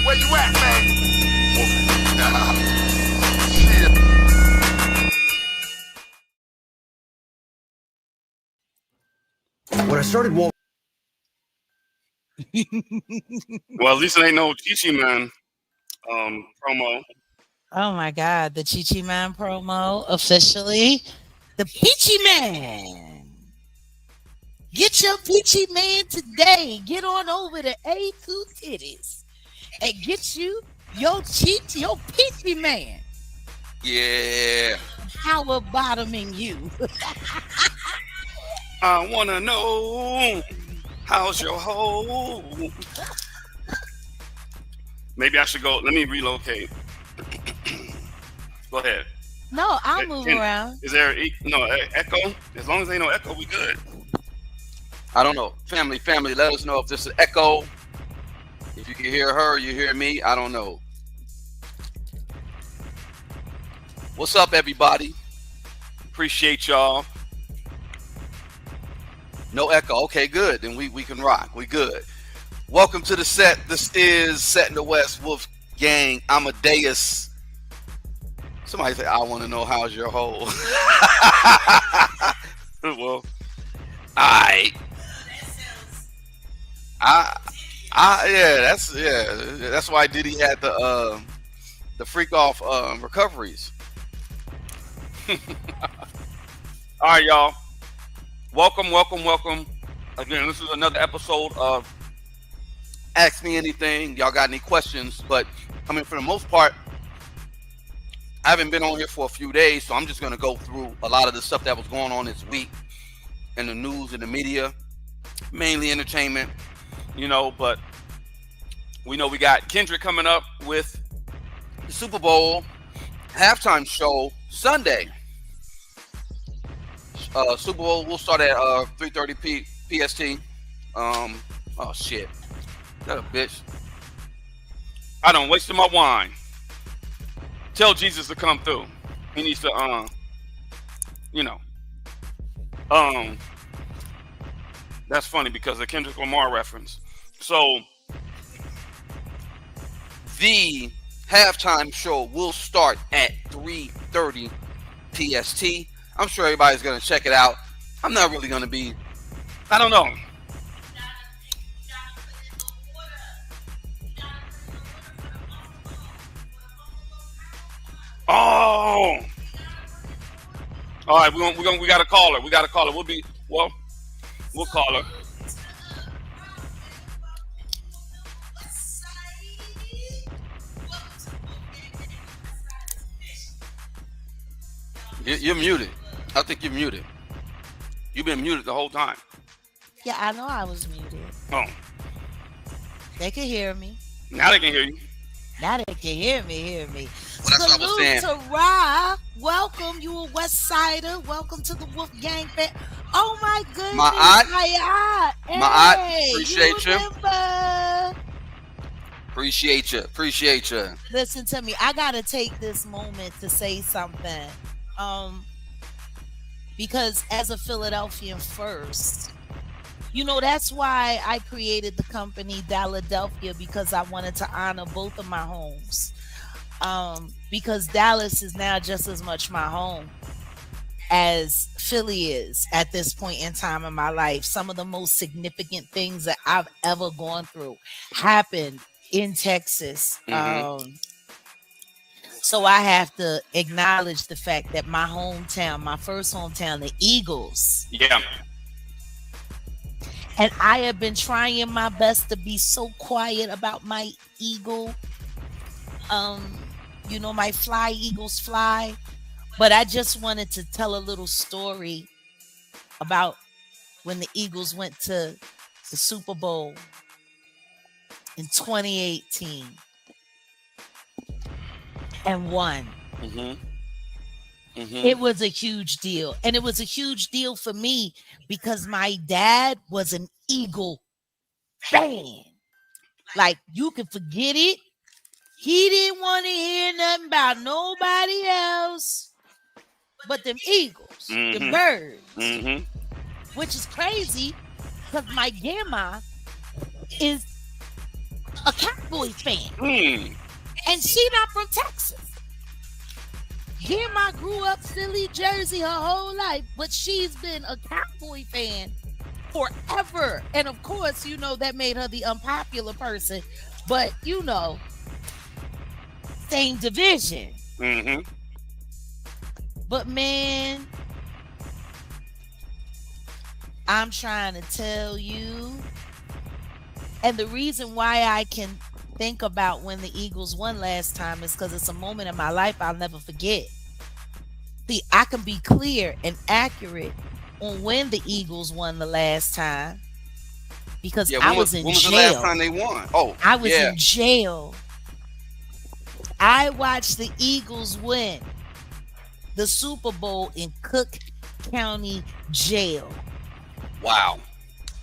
Where you at, man? When I started Wolf. Well, at least it ain't no Chi Man promo. Oh my God, the Chi Man promo officially. The Peachy Man. Get your Peachy Man today. Get on over to A2 Titties and get you your Peachy Man. Yeah. Power bottoming you. I wanna know how's your hoe. Maybe I should go. Let me relocate. Go ahead. No, I'll move around. Is there no echo? As long as ain't no echo, we good. I don't know. Family, let us know if this is echo. If you can hear her, you hear me. I don't know. What's up, everybody? Appreciate y'all. No echo. Okay, good. Then we can rock. We good. Welcome to the set. This is Set in the West, Wolfgang, Amadeuz. Somebody say, I want to know how's your hoe. Well, that's why Diddy had the freak off recoveries. all right, y'all. Welcome. Again, this is another episode of Ask Me Anything. Y'all got any questions? But I mean, for the most part, I haven't been on here for a few days, so I'm just going to go through a lot of the stuff that was going on this week in the news and the media, mainly entertainment, but we know we got Kendrick coming up with the Super Bowl halftime show Sunday. Super Bowl will start at 3:30 PST. Oh shit, that a bitch. I done wasted my wine. Tell Jesus to come through. He needs to that's funny because the Kendrick Lamar reference. So the halftime show will start at 3:30 PST. I'm sure everybody's going to check it out. I'm not really going to be, I don't know. Oh. All right, we got a caller. We'll call her. You're muted. I think you're muted. You've been muted the whole time. Yeah, I know I was muted. Oh. They can hear me. Now they can hear you. Now they can hear me. Well, that's what I was saying. To Ra. Welcome, you a West Sider. Welcome to the Wolfgang fan. Oh my goodness. My aunt. Hey, my aunt. Appreciate you. Appreciate you. Listen to me. I gotta take this moment to say something. Because as a Philadelphian first, that's why I created the company Philadelphia, because I wanted to honor both of my homes. Because Dallas is now just as much my home as Philly is at this point in time in my life. Some of the most significant things that I've ever gone through happened in Texas. Mm-hmm. So I have to acknowledge the fact that my hometown, my first hometown, the Eagles. Yeah. And I have been trying my best to be so quiet about my Eagle. My fly Eagles fly. But I just wanted to tell a little story about when the Eagles went to the Super Bowl in 2018 and won. Mm-hmm. It was a huge deal. And it was a huge deal for me because my dad was an Eagle fan. Like, you can forget it. He didn't want to hear nothing about nobody else but them Eagles, the birds, which is crazy because my grandma is a Cowboy fan. Mm. And she not from Texas. Grandma grew up Philly, Jersey her whole life, but she's been a Cowboy fan forever. And of course, you know, that made her the unpopular person. But, you know, same division. Mm-hmm. But, man, I'm trying to tell you. And the reason why I can think about when the Eagles won last time is because it's a moment in my life I'll never forget. See, I can be clear and accurate on when the Eagles won the last time because I was in when was jail. the last time they won? Oh, I was yeah. in jail. I watched the Eagles win the Super Bowl in Cook County Jail Wow.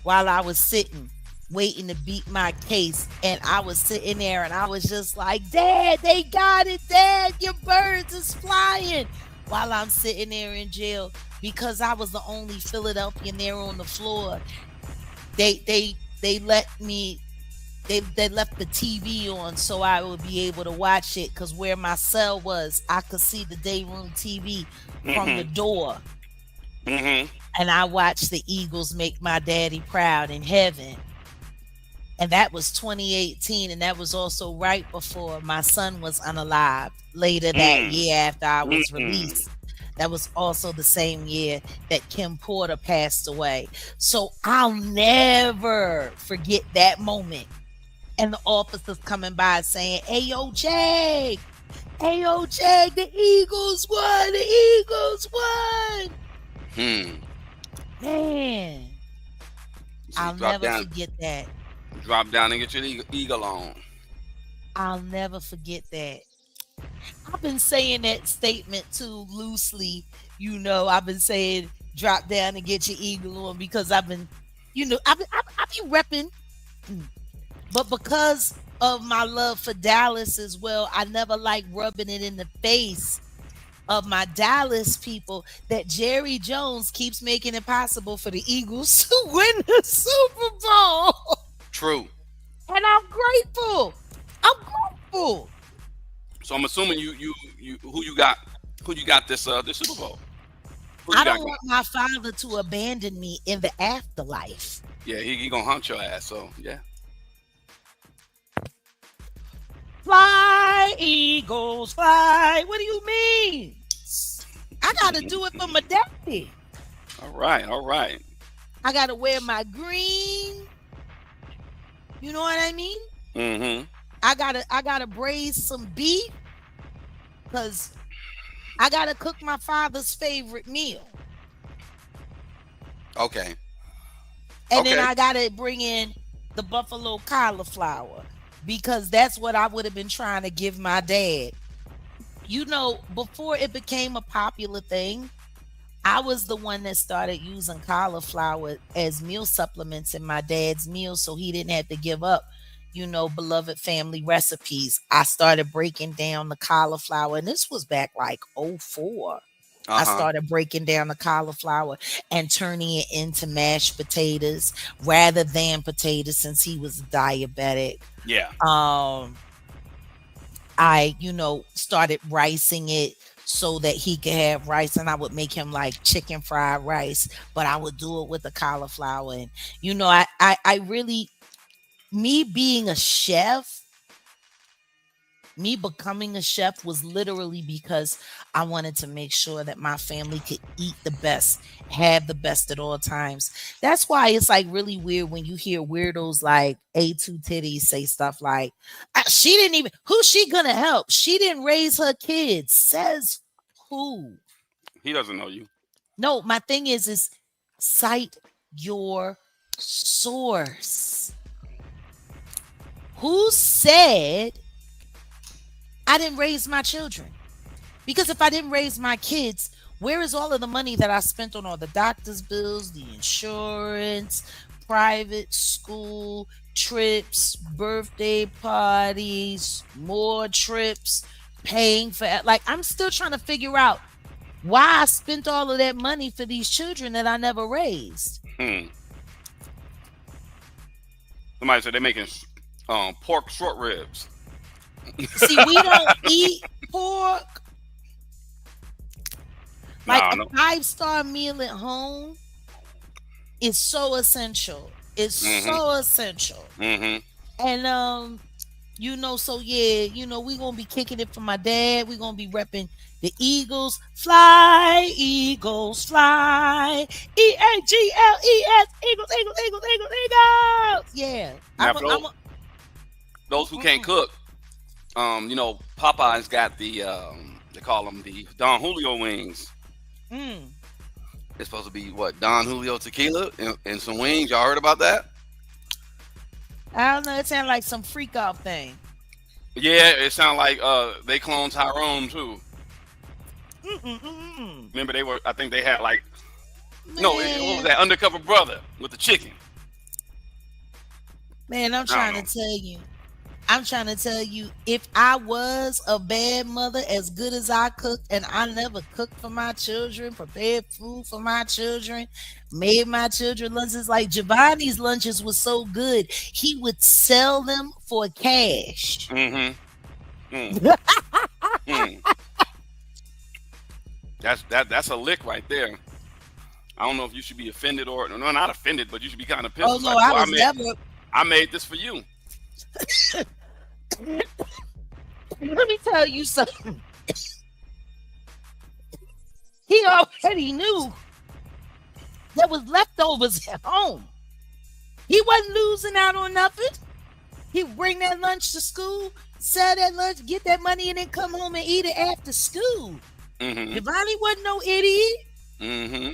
while I was sitting waiting to beat my case, and I was sitting there and I was just like, Dad, they got it, Dad, your birds is flying, while I'm sitting there in jail because I was the only Philadelphian there on the floor. They let me, they left the TV on so I would be able to watch it, because where my cell was, I could see the day room TV from the door. Mm-hmm. And I watched the Eagles make my daddy proud in heaven. And that was 2018. And that was also right before my son was unalived later that year after I was released. That was also the same year that Kim Porter passed away. So I'll never forget that moment. And the officers coming by saying, hey, yo, Jag, the Eagles won, the Eagles won. Man, I'll never forget that. Drop down and get your eagle on. I'll never forget that. I've been saying that statement too loosely. You know, I've been saying drop down and get your eagle on because I've been, you know, I be repping. But because of my love for Dallas as well, I never like rubbing it in the face of my Dallas people that Jerry Jones keeps making it possible for the Eagles to win the Super Bowl. True. And I'm grateful. So I'm assuming you who you got this Super Bowl. I don't want my father to abandon me in the afterlife. Yeah, he gonna hunt your ass. So yeah. Fly, Eagles, fly. What do you mean? I gotta do it for my daddy. All right. I gotta wear my green. You know what I mean? Mm-hmm. I gotta braise some beef because I gotta cook my father's favorite meal. Okay. And then I gotta bring in the buffalo cauliflower because that's what I would have been trying to give my dad. You know, before it became a popular thing, I was the one that started using cauliflower as meal supplements in my dad's meals so he didn't have to give up, you know, beloved family recipes. I started breaking down the cauliflower, and this was back like 2004. I started breaking down the cauliflower and turning it into mashed potatoes rather than potatoes since he was diabetic. Yeah. I, you know, started ricing it so that he could have rice, and I would make him like chicken fried rice, but I would do it with the cauliflower. And, you know, I really, me being a chef, me becoming a chef was literally because I wanted to make sure that my family could eat the best, have the best at all times. That's why it's like really weird when you hear weirdos like A2 Titties say stuff like, she didn't even, who's she gonna help? She didn't raise her kids. Says who? He doesn't know you. No, my thing is cite your source. Who said I didn't raise my children? Because if I didn't raise my kids, where is all of the money that I spent on all the doctor's bills, the insurance, private school, trips, birthday parties, more trips, paying for, like, I'm still trying to figure out why I spent all of that money for these children that I never raised. Somebody said they're making Pork short ribs. See, we don't eat pork. Like Nah, a no. 5-star meal at home is so essential. It's Mm-hmm. so essential. Mm-hmm. And so yeah, we're gonna be kicking it for my dad. We're gonna be repping the Eagles. Fly, Eagles, fly. Eagles, Eagles, Eagles, Eagles, Eagles, Eagles. Yeah. Now, for those who can't cook, Popeye's got the they call them the Don Julio wings. Mm. It's supposed to be what, Don Julio tequila and some wings. Y'all heard about that? I don't know. It sounds like some freak off thing. Yeah, it sounds like they cloned Tyrone too. Mm-mm-mm-mm. Remember I think they had like Man. what was that, Undercover Brother with the chicken. Man, I'm trying to tell you, if I was a bad mother, as good as I cooked, and I never cooked for my children, prepared food for my children, made my children lunches, like Giovanni's lunches was so good, he would sell them for cash. Mm-hmm. Mm. Mm. That's a lick right there. I don't know if you should be offended or no, not offended, but you should be kind of pissed. Oh no, like, I made this for you. Let me tell you something. He already knew there was leftovers at home. He wasn't losing out on nothing. He'd bring that lunch to school, sell that lunch, get that money, and then come home and eat it after school. Mm-hmm. Giovanni wasn't no idiot. Mm-hmm.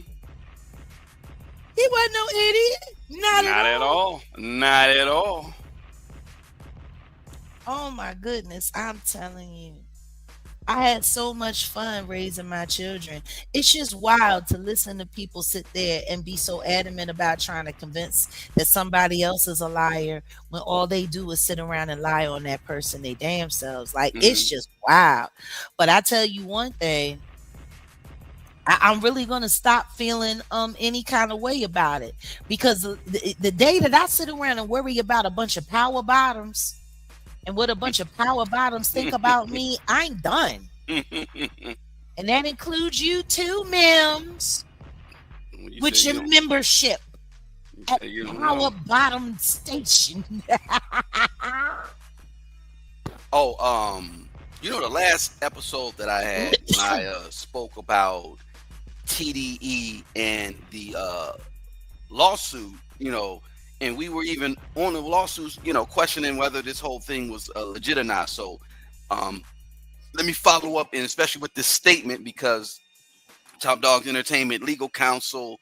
He wasn't no idiot. Not at all. Not at all. Oh my goodness, I'm telling you. I had so much fun raising my children. It's just wild to listen to people sit there and be so adamant about trying to convince that somebody else is a liar when all they do is sit around and lie on that person they damn selves. Like, it's just wild. But I tell you one thing, I'm really going to stop feeling any kind of way about it, because the day that I sit around and worry about a bunch of power bottoms and what a bunch of power bottoms think about me, I'm done. And that includes you too, Mims, with your membership at Power Bottom Station. The last episode that I had, when I spoke about TDE and the lawsuit, and we were even on the lawsuits, questioning whether this whole thing was legit or not. So let me follow up, and especially with this statement, because Top Dog Entertainment legal counsel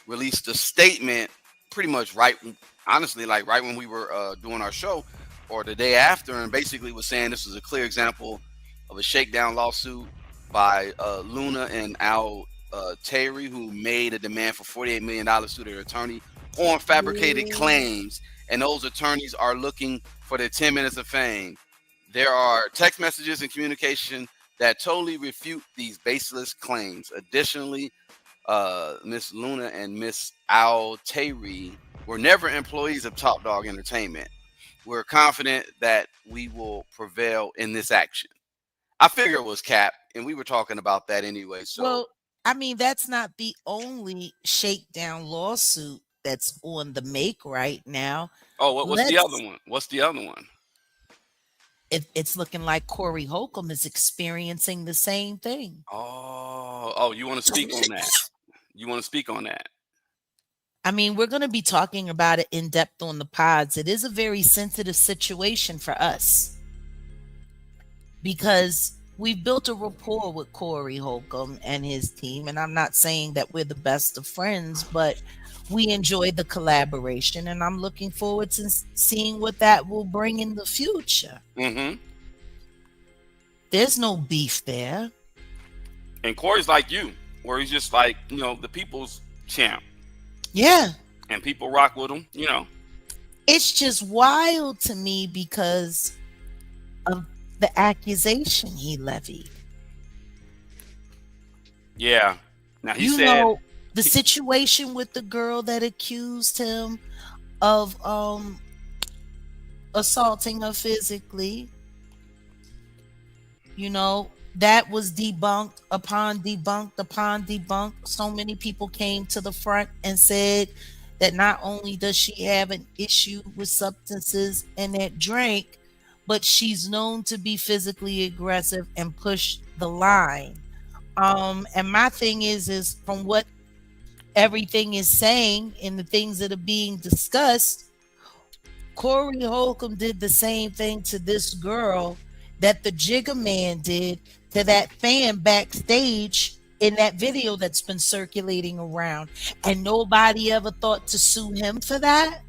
released a statement pretty much right when we were doing our show, or the day after, and basically was saying this was a clear example of a shakedown lawsuit by Luna and Al Terry, who made a demand for $48 million to their attorney on fabricated claims, and those attorneys are looking for their 10 minutes of fame. There are text messages and communication that totally refute these baseless claims. Additionally, Miss Luna and Miss Al Terry were never employees of Top Dog Entertainment. We're confident that we will prevail in this action. I figure it was cap, and we were talking about that anyway. So, well, I mean, that's not the only shakedown lawsuit that's on the make right now. Oh, what's the other one? What's the other one? It's looking like Corey Holcomb is experiencing the same thing. Oh, you want to speak on that? I mean, we're going to be talking about it in depth on the pods. It is a very sensitive situation for us, because we've built a rapport with Corey Holcomb and his team. And I'm not saying that we're the best of friends, but we enjoy the collaboration, and I'm looking forward to seeing what that will bring in the future. Mm-hmm. There's no beef there. And Corey's like you, where he's just like, the people's champ. Yeah. And people rock with him, It's just wild to me because of the accusation he levied. Yeah. Now he said the situation with the girl that accused him of assaulting her physically. You know, that was debunked upon debunked upon debunked. So many people came to the front and said that not only does she have an issue with substances and that drink, but she's known to be physically aggressive and push the line. And my thing is from what everything is saying and the things that are being discussed, Corey Holcomb did the same thing to this girl that the Jigga Man did to that fan backstage in that video that's been circulating around. And nobody ever thought to sue him for that.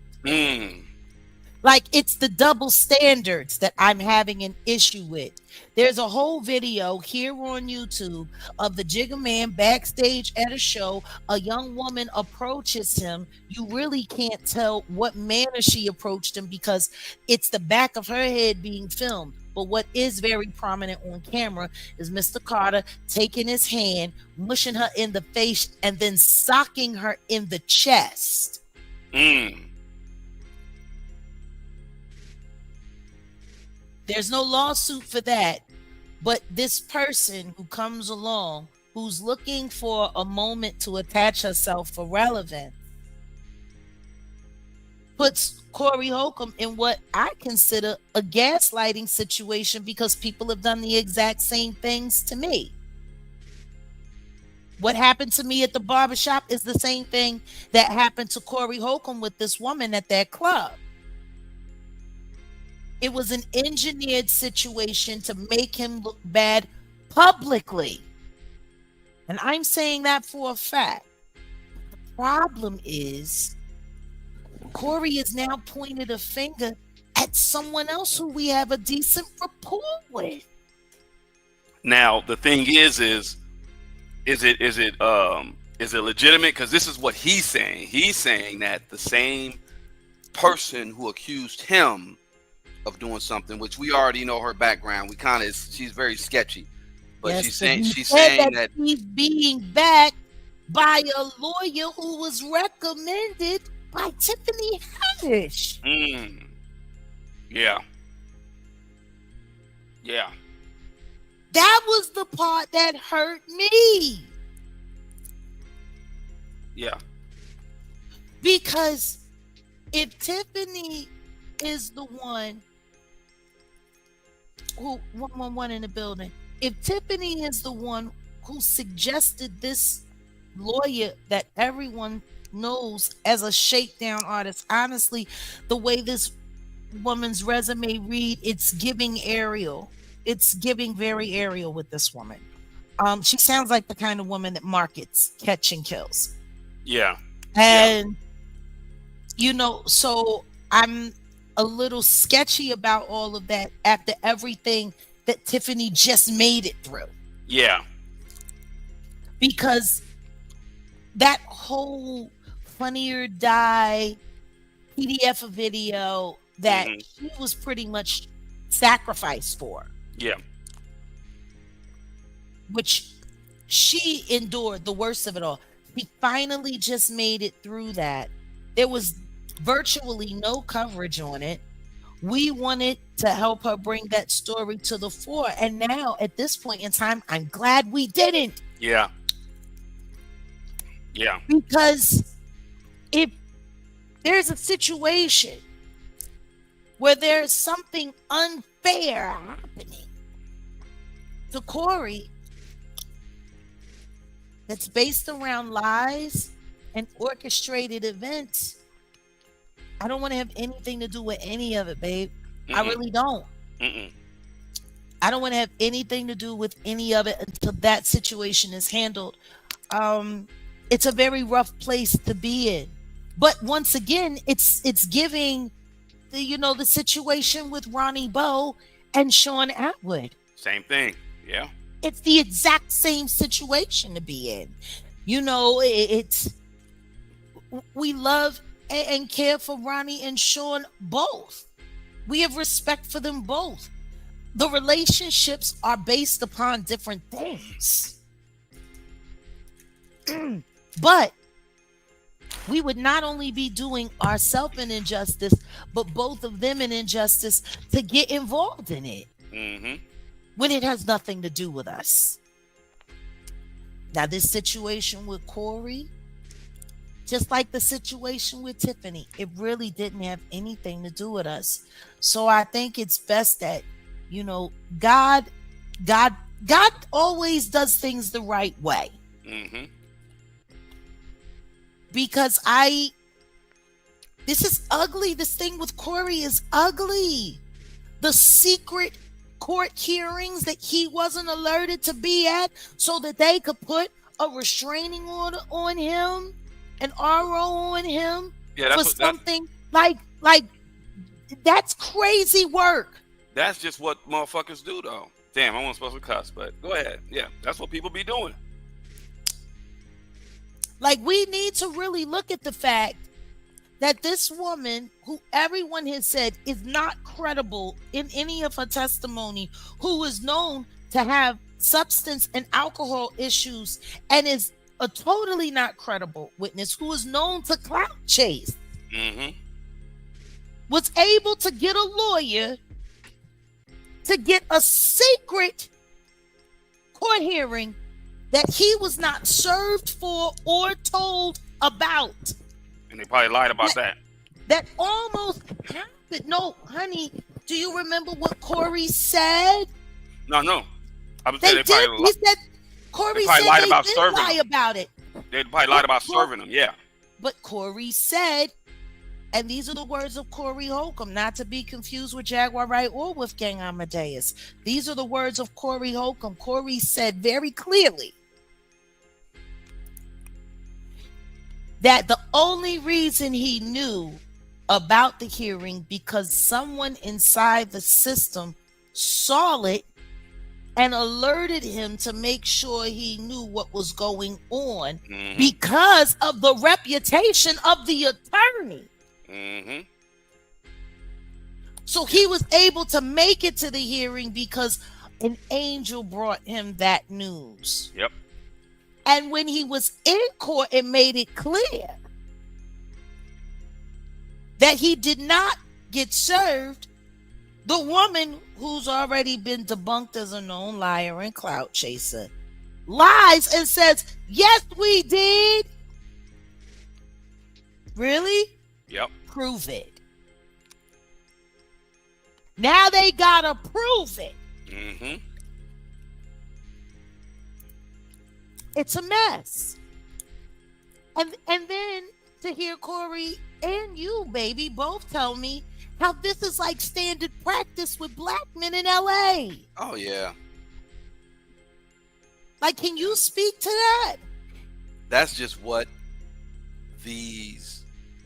Like, it's the double standards that I'm having an issue with. There's a whole video here on YouTube of the Jigga Man backstage at a show. A young woman approaches him. You really can't tell what manner she approached him because it's the back of her head being filmed. But what is very prominent on camera is Mr. Carter taking his hand, mushing her in the face, and then socking her in the chest. There's no lawsuit for that. But this person who comes along, who's looking for a moment to attach herself for relevance, puts Corey Holcomb in what I consider a gaslighting situation because people have done the exact same things to me. What happened to me at the barbershop is the same thing that happened to Corey Holcomb with this woman at that club. It was an engineered situation to make him look bad publicly. And I'm saying that for a fact. The problem is Corey has now pointed a finger at someone else who we have a decent rapport with. Now, the thing is it legitimate? Because this is what he's saying. He's saying that the same person who accused him of doing something, which we already know her background. She's very sketchy, but yes, she's saying that he's being backed by a lawyer who was recommended by Tiffany Haddish. Yeah. That was the part that hurt me. Yeah. Because if Tiffany is the one who 111 in the building, if Tiffany is the one who suggested this lawyer that everyone knows as a shakedown artist, honestly, the way this woman's resume read, it's giving Ariel. It's giving very Ariel with this woman. She sounds like the kind of woman that markets catch and kills. Yeah. And you know, so I'm a little sketchy about all of that after everything that Tiffany just made it through. Yeah. Because that whole Funny or Die PDF video that she was pretty much sacrificed for. Yeah. Which she endured the worst of it all. She finally just made it through that. There was virtually no coverage on it. We wanted to help her bring that story to the fore. And now at this point in time, I'm glad we didn't. Yeah. Because if there's a situation where there's something unfair happening to Corey that's based around lies and orchestrated events, I don't want to have anything to do with any of it, babe. I really don't. I don't want to have anything to do with any of it until that situation is handled. It's a very rough place to be in. But once again, it's giving the situation with Ronnie Bowe and Sean Atwood. Same thing. Yeah. It's the exact same situation to be in. It's we love and care for Ronnie and Sean both. We have respect for them both. The relationships are based upon different things. But we would not only be doing ourselves an injustice, but both of them an injustice to get involved in it when it has nothing to do with us. Now, this situation with Corey, just like the situation with Tiffany, it really didn't have anything to do with us. So I think it's best that, you know, God always does things the right way. Because this is ugly. This thing with Corey is ugly. The secret court hearings that he wasn't alerted to be at so that they could put a restraining order on him, an RO on him for something like that's crazy work. That's just what motherfuckers do, though. Damn, I wasn't supposed to cuss, but go ahead. Yeah, that's what people be doing. Like, we need to really look at the fact that this woman, who everyone has said is not credible in any of her testimony, who is known to have substance and alcohol issues and is a totally not credible witness, who is known to clout chase, was able to get a lawyer to get a secret court hearing that he was not served for or told about. And they probably lied about that. That almost happened. No, honey, do you remember what Corey said? No. I was they saying did. He said Corey said lied they about did serving lie them. about it. They probably lied about serving them, yeah. But Corey said, and these are the words of Corey Holcomb, not to be confused with Jaguar Wright or Wolfgang Amadeuz. These are the words of Corey Holcomb. Corey said very clearly that the only reason he knew about the hearing because someone inside the system saw it and alerted him to make sure he knew what was going on because of the reputation of the attorney. So he was able to make it to the hearing because an angel brought him that news. Yep. And when he was in court, it made it clear that he did not get served. The woman who's already been debunked as a known liar and clout chaser lies and says, yes, we did. Really? Yep. Prove it. Now they gotta prove it. It's a mess. And then to hear Corey and you, baby, both tell me how this is like standard practice with black men in LA. Oh, yeah. Like, can you speak to that? That's just what these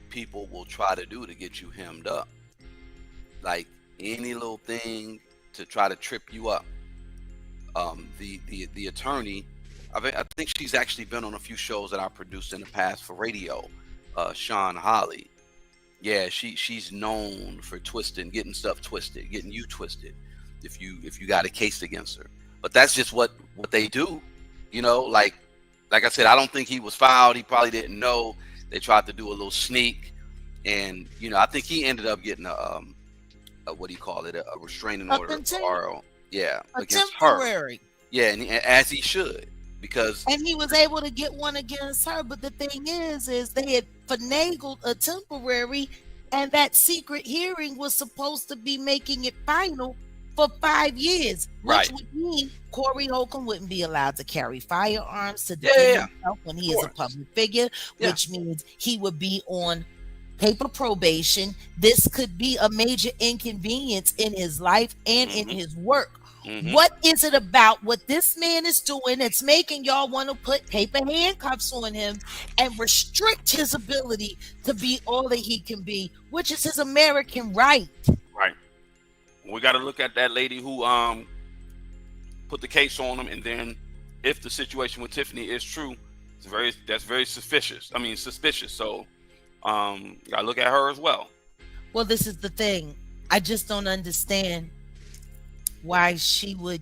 people will try to do to get you hemmed up. Like, any little thing to try to trip you up. The attorney, I think she's actually been on a few shows that I produced in the past for radio. Sean Holly. Yeah, she's known for getting stuff twisted, getting you twisted if you got a case against her. But that's just what they do. You know, like I said, I don't think he was fouled. He probably didn't know. They tried to do a little sneak, and you know, I think he ended up getting a what do you call it? A restraining order. Yeah, against temporary. Her. Yeah, and as he should. Because and he was able to get one against her, but the thing is they had finagled a temporary, and that secret hearing was supposed to be making it final for 5 years, which would mean Corey Holcomb wouldn't be allowed to carry firearms to defend himself when he is a public figure, which means he would be on paper probation. This could be a major inconvenience in his life and in his work. What is it about what this man is doing that's making y'all want to put paper handcuffs on him and restrict his ability to be all that he can be, which is his American right? Right. We got to look at that lady who put the case on him, and then if the situation with Tiffany is true, that's very suspicious. So you got to look at her as well. Well, this is the thing. I just don't understand why she would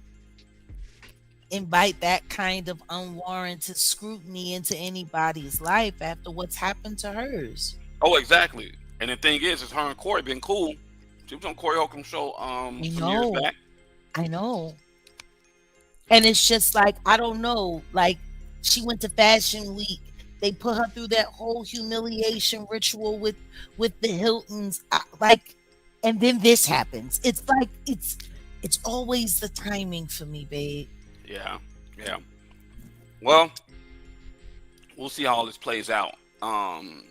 invite that kind of unwarranted scrutiny into anybody's life after what's happened to hers. Oh, exactly. And the thing is her and Corey been cool. She was on Corey Holcomb's show some years back. I know. And it's just like, I don't know, like she went to Fashion Week. They put her through that whole humiliation ritual with the Hiltons. Like, and then this happens. It's like it's always the timing for me, babe. Yeah. Well, we'll see how all this plays out. I'm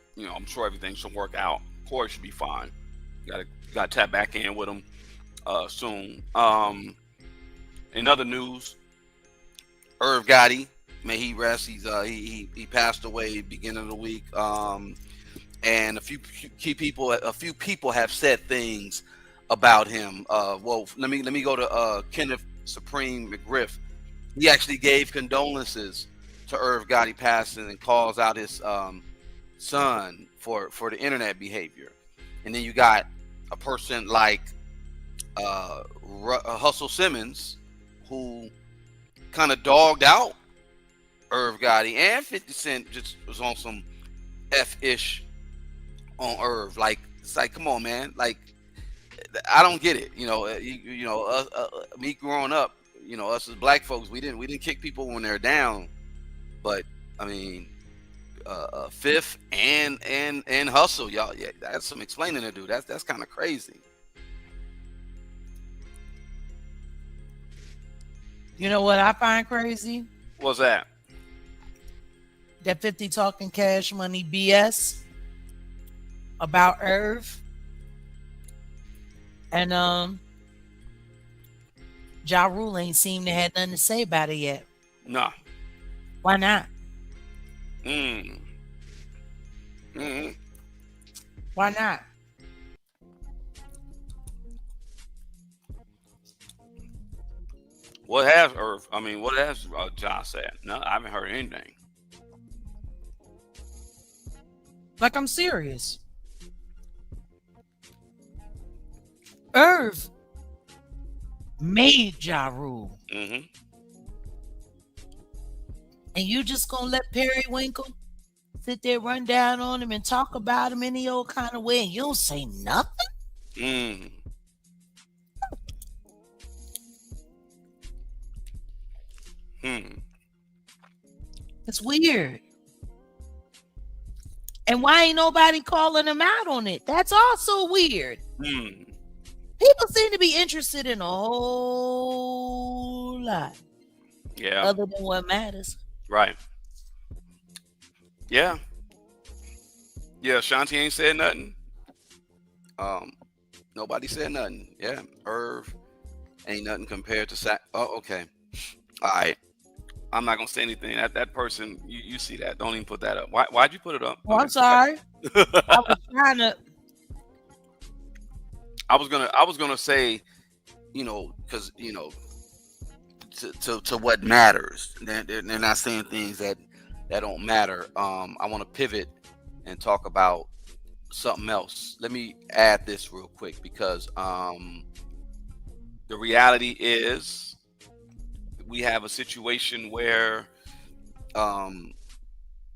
sure everything should work out. Corey should be fine. Got to tap back in with him soon. In other news, Irv Gotti, may he rest. He passed away beginning of the week. And a few people have said things about him. Well, let me go to Kenneth Supreme McGriff. He actually gave condolences to Irv Gotti passing and calls out his son for the internet behavior. And then you got a person like Hustle Simmons, who kind of dogged out Irv Gotti, and 50 Cent just was on some F-ish on Irv. Like, it's like, come on, man. Like, I don't get it. Me growing up, us as black folks, we didn't kick people when they're down. But I mean, Fifth and Hustle, y'all, yeah, that's some explaining to do. That's kind of crazy. You know what I find crazy? what's that? That 50 talking Cash Money BS about Irv. And Ja Rule ain't seemed to have nothing to say about it yet. Nah. Why not? Why not? What has Ja said? No, I haven't heard anything. Like, I'm serious. Irv made Ja Rule. Mm-hmm. And you just gonna let Periwinkle sit there, run down on him, and talk about him any old kind of way, and you don't say nothing? It's weird. And why ain't nobody calling him out on it? That's also weird. People seem to be interested in a whole lot. Yeah. Other than what matters. Right. Yeah. Yeah, Shanti ain't said nothing. Nobody said nothing. Yeah. Irv ain't nothing compared to Sack. Oh, okay. All right. I'm not gonna say anything. That person, you see that? Don't even put that up. Why'd you put it up? Oh, I'm sorry. I was trying to. I was gonna say, because to what matters. They're not saying things that don't matter. I want to pivot and talk about something else. Let me add this real quick because the reality is we have a situation where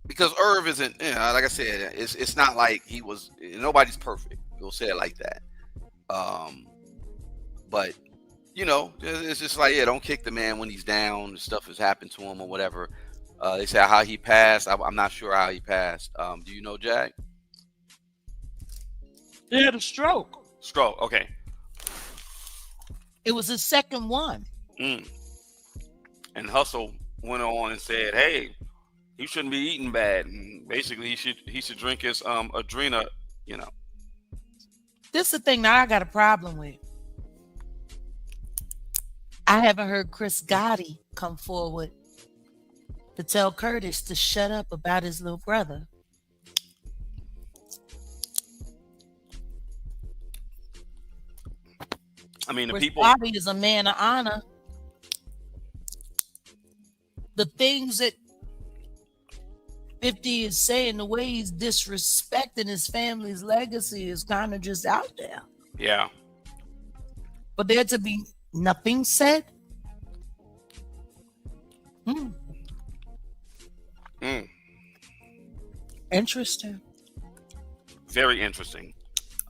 because Irv isn't, like I said, it's not like he was. Nobody's perfect. We'll say it like that. But it's just like, don't kick the man when he's down. Stuff has happened to him or whatever. They say how he passed. I'm not sure how he passed. Do you know, Jack? He had a stroke. Stroke. Okay. It was his second one. And Hustle went on and said, "Hey, he shouldn't be eating bad. And basically, he should drink his Adrena. This is the thing that I got a problem with. I haven't heard Chris Gotti come forward to tell Curtis to shut up about his little brother. I mean, the Chris people. Gotti is a man of honor. The things that 50 is saying, the way he's disrespecting his family's legacy is kind of just out there. Yeah. But there to be nothing said? Mm. Interesting. Very interesting.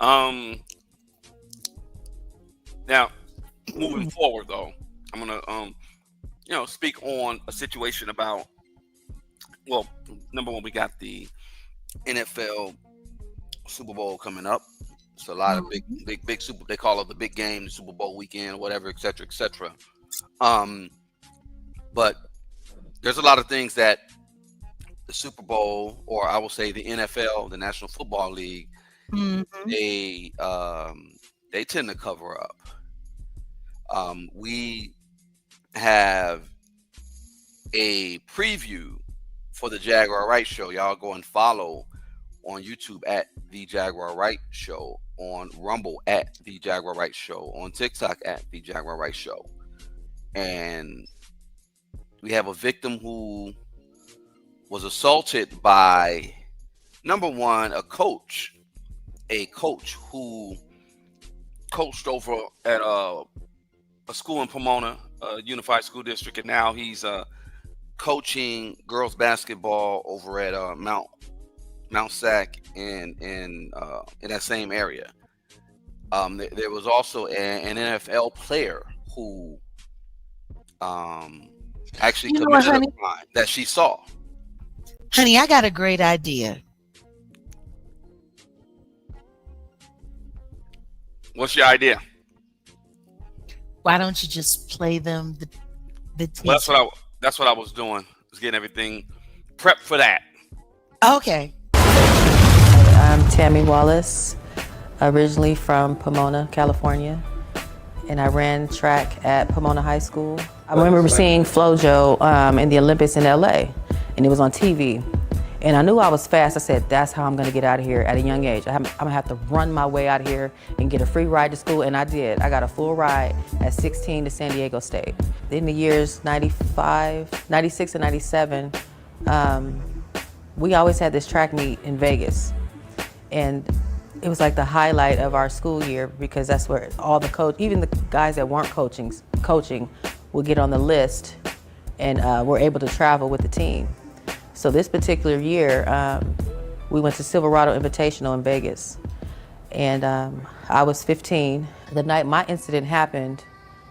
Now, moving forward, though, I'm gonna speak on a situation about. Well, number one, we got the NFL Super Bowl coming up. It's a lot of big Super. They call it the big game, the Super Bowl weekend, whatever, et cetera, et cetera. But there's a lot of things that the Super Bowl, or I will say the NFL, the National Football League, they tend to cover up. We have a preview for the Jaguar Wright Show. Y'all go and follow on YouTube at the Jaguar Wright Show, on Rumble at the Jaguar Wright Show, on TikTok at the Jaguar Wright Show. And we have a victim who was assaulted by, number one, a coach who coached over at a school in Pomona, Unified School District, and now he's coaching girls basketball over at Mount Sac in that same area. There was also an NFL player who actually committed a crime that she saw. Honey, I got a great idea. What's your idea? Why don't you just play them the teaser? Well, that's what I was doing. Was getting everything prepped for that. Okay. I'm Tammy Wallace, originally from Pomona, California, and I ran track at Pomona High School. I remember seeing FloJo in the Olympics in LA, and it was on TV. And I knew I was fast. I said, that's how I'm gonna get out of here at a young age. I'm gonna have to run my way out of here and get a free ride to school, and I did. I got a full ride at 16 to San Diego State. In the years 95, 96 and 97, we always had this track meet in Vegas. And it was like the highlight of our school year, because that's where all the even the guys that weren't coaching would get on the list and were able to travel with the team. So this particular year, we went to Silverado Invitational in Vegas, and I was 15. The night my incident happened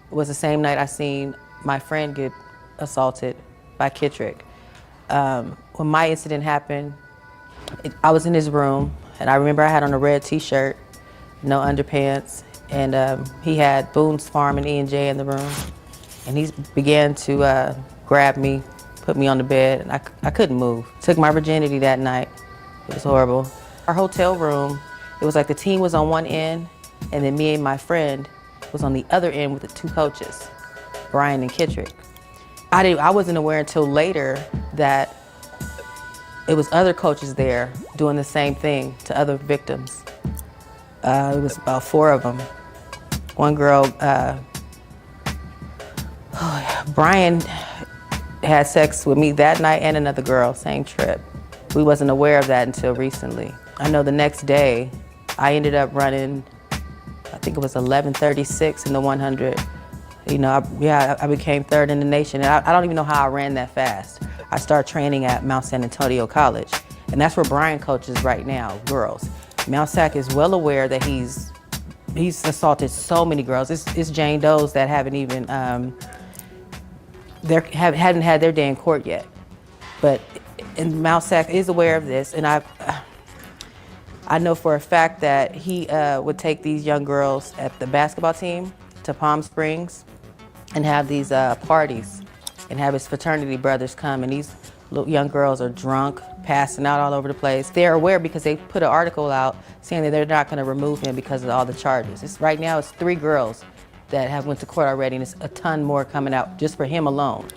was the same night I seen my friend get assaulted by Kittrick. When my incident happened, I was in his room, and I remember I had on a red t-shirt, no underpants, and he had Boone's Farm and E&J in the room, and he began to grab me, put me on the bed, and I couldn't move. Took my virginity that night. It was horrible. Our hotel room, it was like the team was on one end, and then me and my friend was on the other end with the two coaches, Brian and Kittrick. I wasn't aware until later that it was other coaches there doing the same thing to other victims. It was about 4 of them. One girl, Brian had sex with me that night and another girl, same trip. We wasn't aware of that until recently. I know the next day, I ended up running, I think it was 11:36 in the 100. You know, I became 3rd in the nation, and I don't even know how I ran that fast. I started training at Mount San Antonio College, and that's where Brian coaches right now, girls. Mount Sac is well aware that he's assaulted so many girls. It's Jane Does that haven't even hadn't had their day in court yet. But Mount Sac is aware of this, and I know for a fact that he would take these young girls at the basketball team to Palm Springs and have these parties and have his fraternity brothers come, and these little young girls are drunk, passing out all over the place. They're aware because they put an article out saying that they're not going to remove him because of all the charges. Right now it's 3 girls that have went to court already, and it's a ton more coming out just for him alone.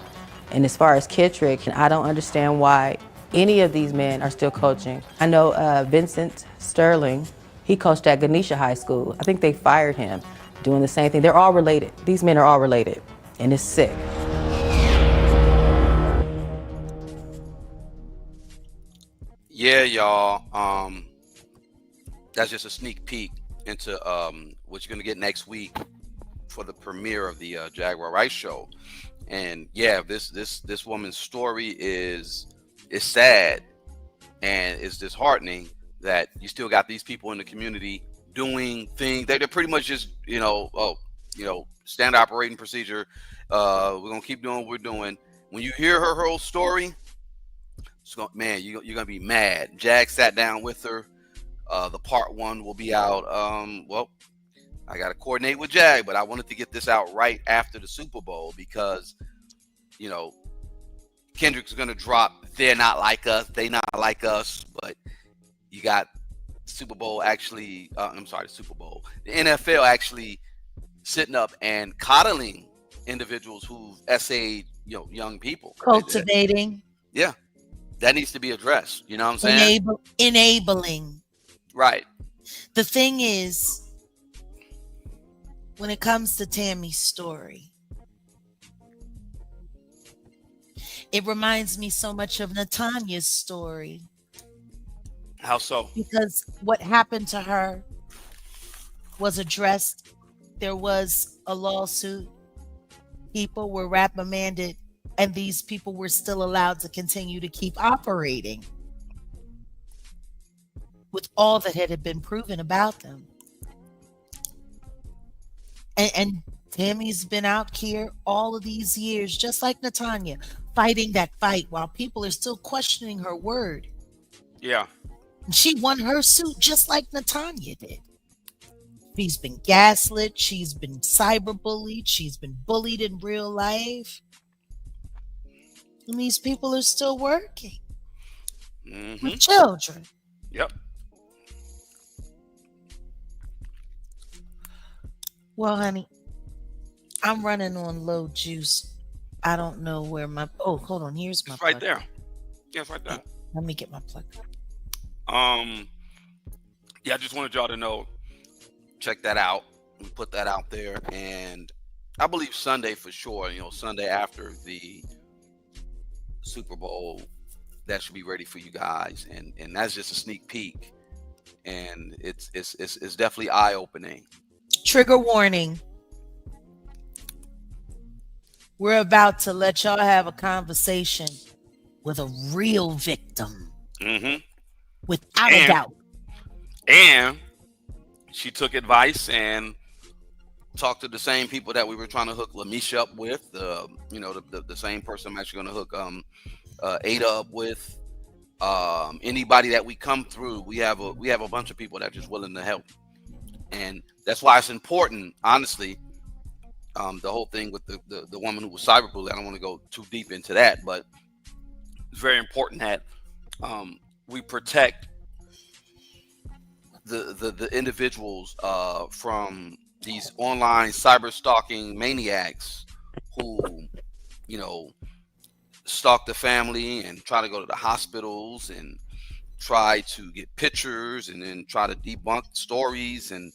And as far as Kittrick, I don't understand why any of these men are still coaching. I know Vincent Sterling, he coached at Ganesha High School. I think they fired him doing the same thing. They're all related. These men are all related, and it's sick. Yeah, y'all. That's just a sneak peek into what you're gonna get next week for the premiere of the Jaguar Wright show. And yeah, this woman's story is sad, and it's disheartening that you still got these people in the community doing things. They're pretty much just, standard operating procedure. We're gonna keep doing what we're doing. When you hear her whole story, you're gonna be mad. Jag sat down with her. The part 1 will be out. I got to coordinate with Jag, but I wanted to get this out right after the Super Bowl because, Kendrick's going to drop They're Not Like Us, They Not Like Us, but you got Super Bowl actually, the Super Bowl. The NFL actually sitting up and coddling individuals who've essayed, young people. Cultivating. Yeah, that needs to be addressed. You know what I'm saying? Enabling. Right. The thing is, when it comes to Tammy's story, it reminds me so much of Natanya's story. How so? Because what happened to her was addressed. There was a lawsuit. People were reprimanded, and these people were still allowed to continue to keep operating with all that had been proven about them. And Tammy's been out here all of these years, just like Natanya, fighting that fight while people are still questioning her word. Yeah. And she won her suit just like Natanya did. She's been gaslit. She's been cyberbullied. She's been bullied in real life. And these people are still working with children. Yep. Well, honey, I'm running on low juice. I don't know where my... Oh, hold on. Here's my It's right plug. there. Yeah, it's right there. Let me get my plug. Yeah, I just wanted y'all to know, check that out. We put that out there. And I believe Sunday for sure, Sunday after the Super Bowl, that should be ready for you guys. And that's just a sneak peek. And it's definitely eye-opening. Trigger warning. We're about to let y'all have a conversation with a real victim. Without a doubt. And she took advice and talked to the same people that we were trying to hook Lamisha up with. The same person I'm actually going to hook Ada up with. Anybody that we come through, we have a bunch of people that are just willing to help. And that's why it's important, honestly. The whole thing with the woman who was cyberbullied, I don't want to go too deep into that, but it's very important that we protect the individuals from these online cyber stalking maniacs who, stalk the family and try to go to the hospitals and try to get pictures and then try to debunk stories and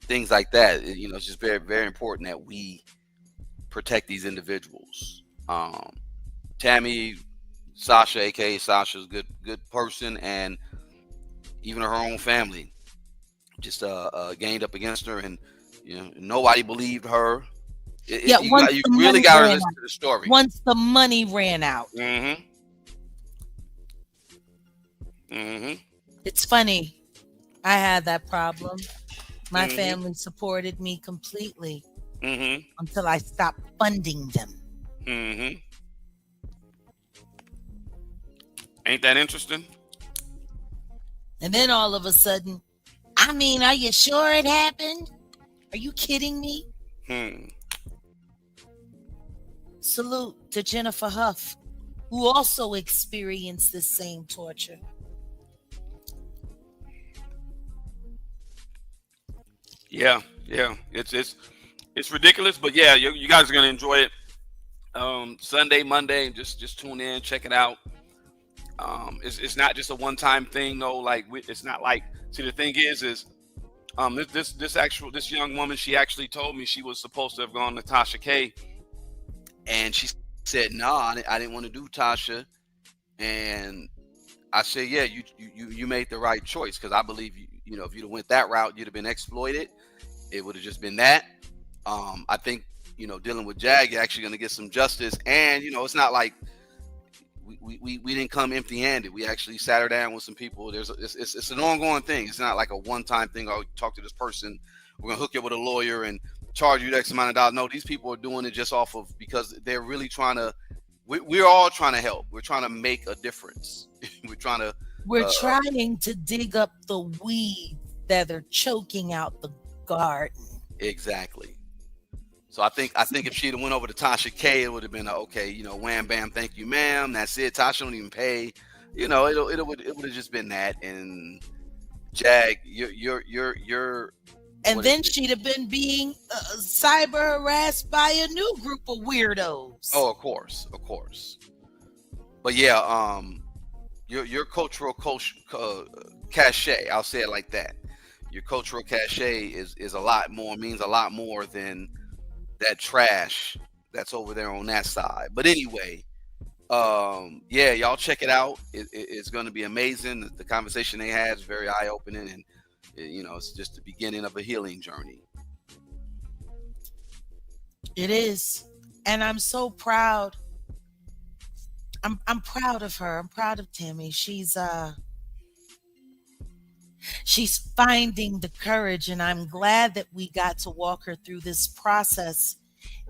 things like that. It's just very, very important that we protect these individuals. Tammy, Sasha, aka Sasha's good person, and even her own family just gained up against her, and nobody believed her. You really got to listen to the story. Once the money ran out. It's funny. I had that problem. My family supported me completely until I stopped funding them. Ain't that interesting? And then all of a sudden, are you sure it happened? Are you kidding me? Salute to Jennifer Huff, who also experienced the same torture. Yeah, it's ridiculous, but yeah, you guys are gonna enjoy it. Sunday, Monday, just tune in, check it out. It's not just a one-time thing, though. Like it's not like. See, the thing is this young woman, she actually told me she was supposed to have gone to Tasha K, and she said, "No, I didn't want to do Tasha," and I said, "Yeah, you made the right choice, because I believe if you'd have went that route, you'd have been exploited. It would have just been that. I think, dealing with Jag, you're actually going to get some justice. And, it's not like we didn't come empty-handed. We actually sat her down with some people. It's an ongoing thing. It's not like a one-time thing. Oh, talk to this person. We're going to hook you up with a lawyer and charge you X amount of dollars. No, these people are doing it just off of, because they're really trying to, we're all trying to help. We're trying to make a difference. We're trying to dig up the weeds that are choking out the garden. Exactly. So I think if she'd have went over to Tasha K, it would have been okay. Wham bam, thank you, ma'am. That's it. Tasha don't even pay. It would have just been that. And Jag, you're. And then she'd have been being cyber harassed by a new group of weirdos. Oh, of course. But yeah, your cultural cachet. I'll say it like that. Your cultural cachet is a lot more, means a lot more than that trash that's over there on that side. But anyway, yeah, y'all check it out. It's going to be amazing. The conversation they had is very eye-opening, and it's just the beginning of a healing journey. It is, and I'm so proud. I'm proud of her. I'm proud of Tammy. She's finding the courage, and I'm glad that we got to walk her through this process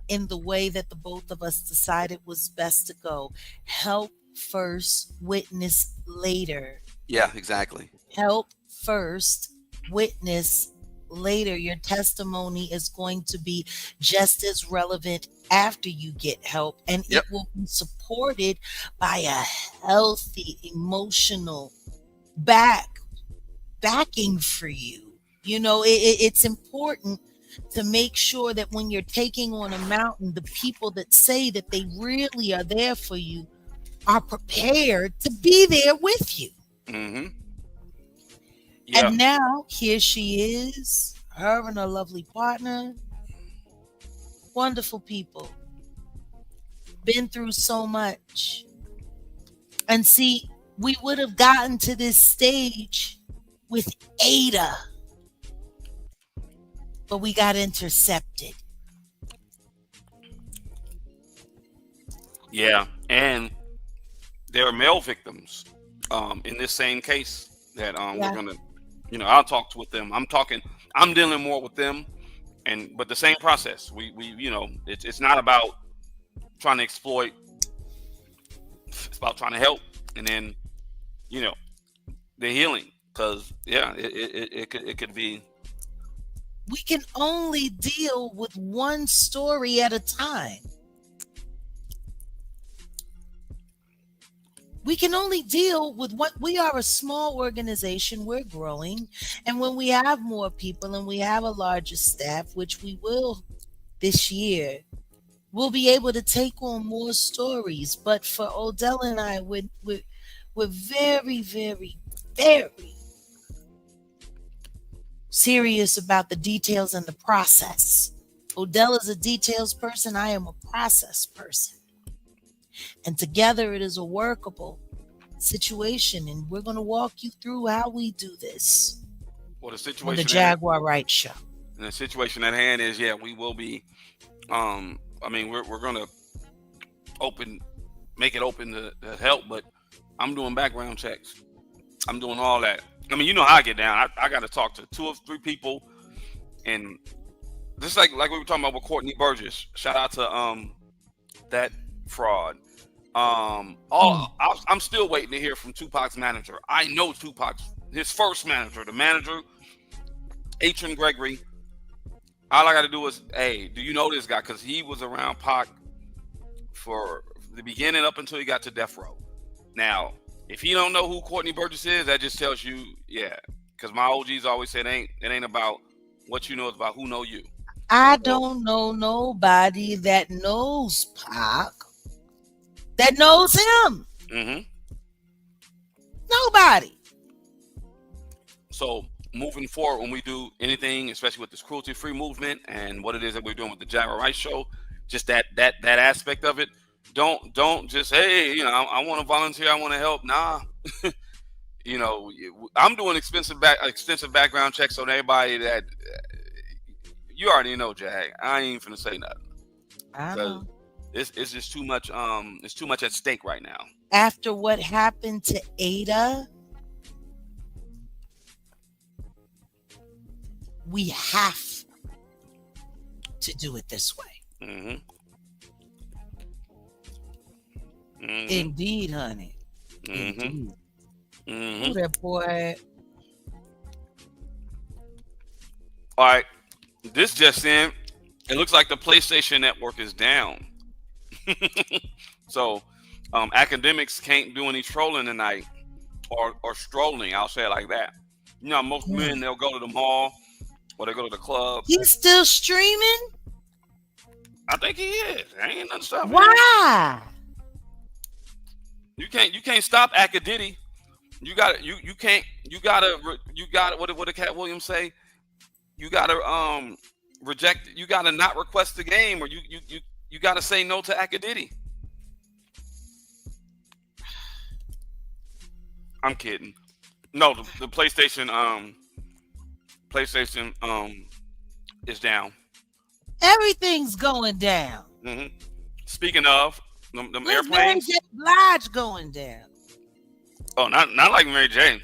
in the way that the both of us decided was best to go. Help first, witness later. Yeah, exactly. Help first, witness later. Your testimony is going to be just as relevant after you get help, and Yep. It will be supported by a healthy emotional backing for you. It's important to make sure that when you're taking on a mountain, the people that say that they really are there for you are prepared to be there with you. Mm-hmm. Yeah. And now here she is, her and her lovely partner. Wonderful people. Been through so much. And see, we would have gotten to this stage with Ada, but we got intercepted. Yeah, and there are male victims in this same case that we're gonna, I'll talk with them. I'm dealing more with them, but the same process. We it's not about trying to exploit. It's about trying to help, and then the healing. Because it could be. We can only deal with one story at a time. We can only deal with what we are. A small organization, we're growing, and when we have more people and we have a larger staff, which we will this year, we'll be able to take on more stories. But for Odell and I, we're very, very, very serious about the details and the process. Odell is a details person. I am a process person. And together it is a workable situation. And we're going to walk you through how we do this. Well, the situation on the Jaguar Wright show. And the situation at hand is, we will be, we're going to make it open to help, but I'm doing background checks. I'm doing all that. You know how I get down. I got to talk to 2 or 3 people, and just like we were talking about with Courtney Burgess. Shout out to that fraud. I'm still waiting to hear from Tupac's manager. I know his first manager, the manager, H.M. Gregory. All I got to do is, hey, do you know this guy? Because he was around Pac for the beginning up until he got to Death Row. Now, if you don't know who Courtney Burgess is, that just tells you, because my OGs always said it ain't about what you know, it's about who know you. I don't know nobody that knows Pac, that knows him. Mm-hmm. Nobody. So moving forward, when we do anything, especially with this cruelty-free movement and what it is that we're doing with the Jaguar Wright show, just that aspect of it. Don't just, hey, I want to volunteer, I want to help. Nah, I'm doing extensive background checks on everybody that you already know, Jag. I ain't even finna say nothing. I know. It's just too much. It's too much at stake right now. After what happened to Ada, we have to do it this way. Mm-hmm. Mm-hmm. Indeed, honey. Mm-hmm. Indeed. Mm-hmm. Who that boy? All right, this just in. It looks like the PlayStation Network is down. So, academics can't do any trolling tonight, or strolling. I'll say it like that. You know, most men, they'll go to the mall or they go to the club. He's still streaming? I think he is. Ain't nothing stopping him. Why? You can't stop Diddy. You gotta what did Cat Williams say? You gotta reject. You gotta not request the game, or you gotta say no to Diddy. I'm kidding. No, the PlayStation is down. Everything's going down. Mm-hmm. Speaking of them Where's Mary airplanes, J. Blige going down? oh, not like Mary J.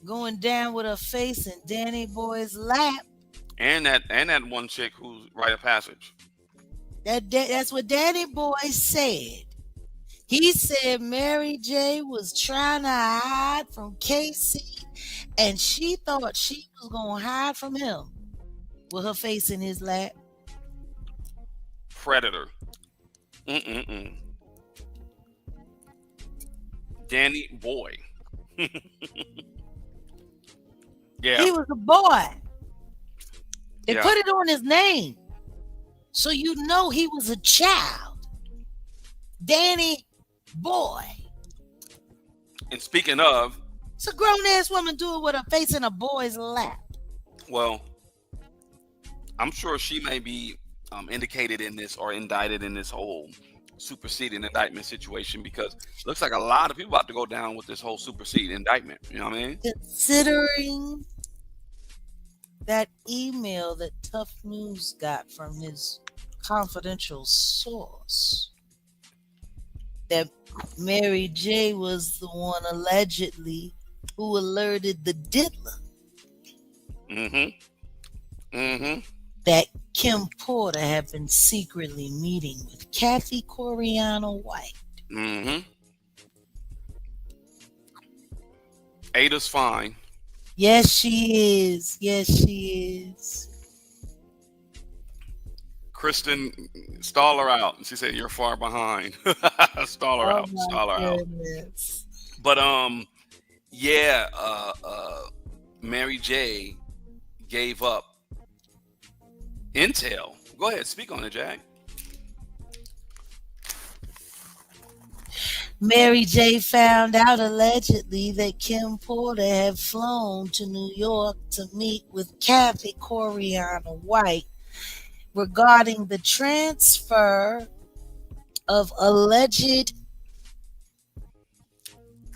Going down with her face in Danny Boy's lap. And that one chick who's Rite of Passage. That's what Danny Boy said. He said Mary J. was trying to hide from Casey, and she thought she was going to hide from him with her face in his lap. Predator. Danny Boy. Yeah. He was a boy. They Yeah. put it on his name, so you know he was a child. Danny Boy. And speaking of, It's a grown-ass woman doing with her face in a boy's lap. well, I'm sure she may be indicated in this or indicted in this whole superseding indictment situation, because it looks like a lot of people about to go down with this whole superseding indictment. You know what I mean? Considering that email that Tough News got from his confidential source, that Mary J. was the one allegedly who alerted the diddler that Kim Porter had been secretly meeting with Kathy Coriano White. Ada's fine. Yes, she is. Yes, she is. Kristen, stall her out. She said, "You're far behind." Stall her out. Stall her out. But yeah, Mary J. gave up intel. Go ahead, speak on it, Jag. Mary J. found out allegedly that Kim Porter had flown to New York to meet with Kathy Coriano White regarding the transfer of alleged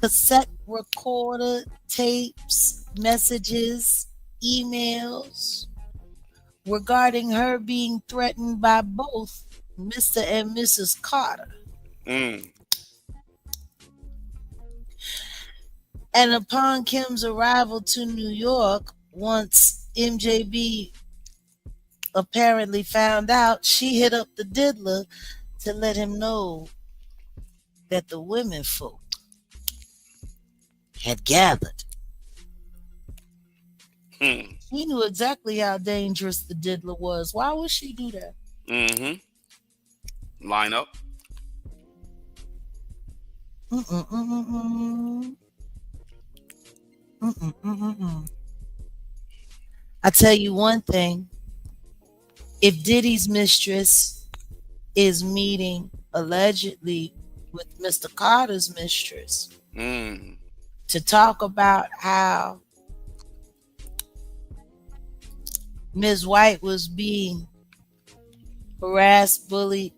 cassette recorder tapes, messages, emails regarding her being threatened by both Mr. and Mrs. Carter. And upon Kim's arrival to New York, once MJB apparently found out, she hit up the diddler to let him know that the women folk had gathered. He knew exactly how dangerous the diddler was. Why would she do that? Line up. I tell you one thing. If Diddy's mistress is meeting allegedly with Mr. Carter's mistress to talk about how Ms. White was being harassed, bullied,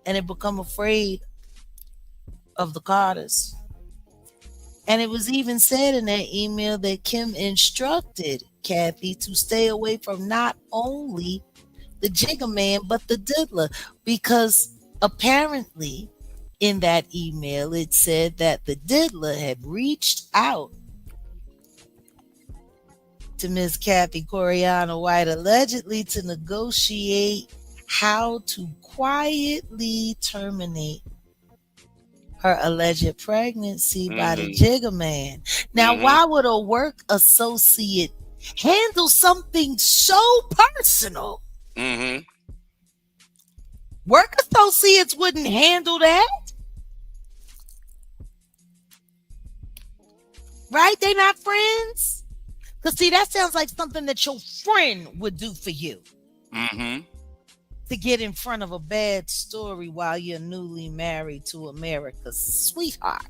and had become afraid of the Carters. And it was even said in that email that Kim instructed Kathy, to stay away from not only the Jigga Man, but the Diddler, because apparently in that email it said that the Diddler had reached out to Miss Kathy Coriano White allegedly to negotiate how to quietly terminate her alleged pregnancy by the Jigga Man. Now, why would a work associate handle something so personal? Work associates wouldn't handle that. Right? They're not friends. Because, see, that sounds like something that your friend would do for you. To get in front of a bad story while you're newly married to America's sweetheart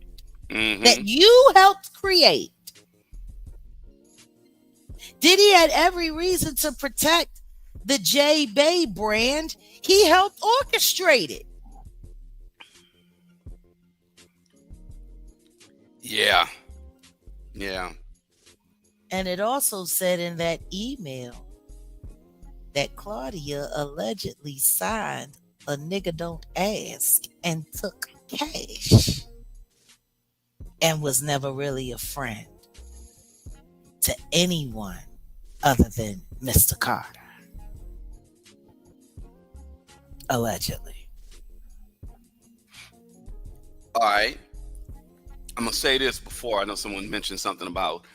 that you helped create. Diddy had every reason to protect the J Bay brand. He helped orchestrate it. Yeah. And it also said in that email that Claudia allegedly signed a nigga don't ask and took cash and was never really a friend to anyone other than Mr. Carter. Allegedly. All right. I'm gonna say this before. I know someone mentioned something about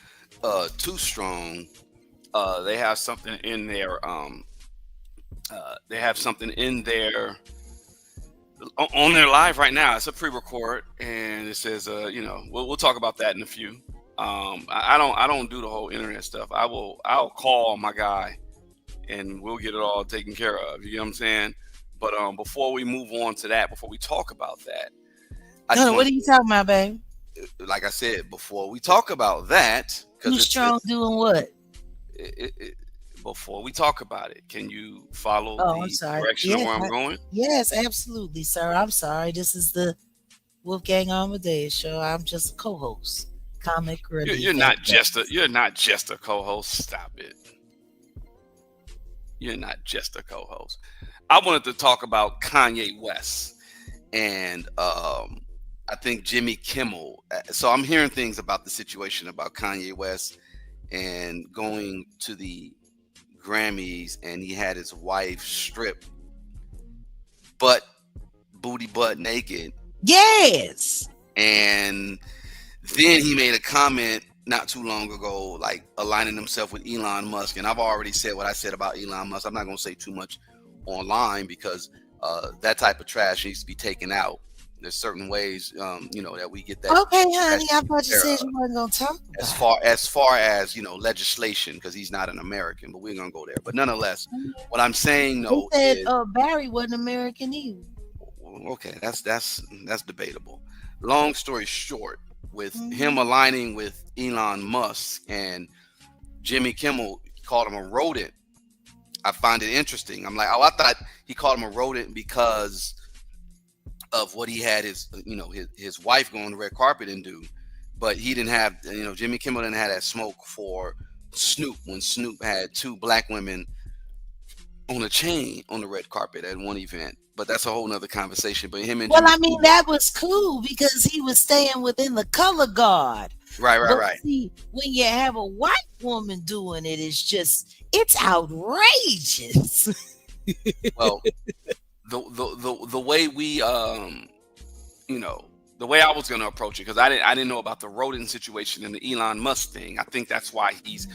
Too Strong. They have something in their on their live right now. It's a pre-record, and it says we'll talk about that in a few. I don't do the whole internet stuff. I'll call my guy and we'll get it all taken care of. You know what I'm saying? But before we move on to that, before we talk about that, what are you talking about, babe? Like I said, before we talk about that, Too Strong doing what? Before we talk about it, can you follow the direction of where I'm going? Yes, absolutely, sir. I'm sorry. This is the Wolfgang Amadeuz show. I'm just a co-host. Comic relief. You're not just a co-host. Stop it. You're not just a co-host. I wanted to talk about Kanye West and I think Jimmy Kimmel. So I'm hearing things about the situation about Kanye West and going to the Grammys, and he had his wife stripped booty butt naked. Yes. And then he made a comment not too long ago, like aligning himself with Elon Musk. And I've already said what I said about Elon Musk. I'm not going to say too much online because that type of trash needs to be taken out. There's certain ways, that we get that. Okay, honey, I thought you said you weren't going to talk about as far as legislation, because he's not an American, but we're going to go there. But nonetheless, what I'm saying, though, said Barry wasn't American either. Okay, that's debatable. Long story short, with him aligning with Elon Musk and Jimmy Kimmel called him a rodent, I find it interesting. I'm like, I thought he called him a rodent because of what he had his wife go on the red carpet and do, but he didn't have, Jimmy Kimmel didn't have that smoke for Snoop when Snoop had two black women on a chain on the red carpet at one event. But that's a whole nother conversation. But him and that was cool because he was staying within the color guard. Right. See, when you have a white woman doing it, it's outrageous. Well, the way we the way I was going to approach it, because I didn't know about the rodent situation and the Elon Musk thing. I think that's why he's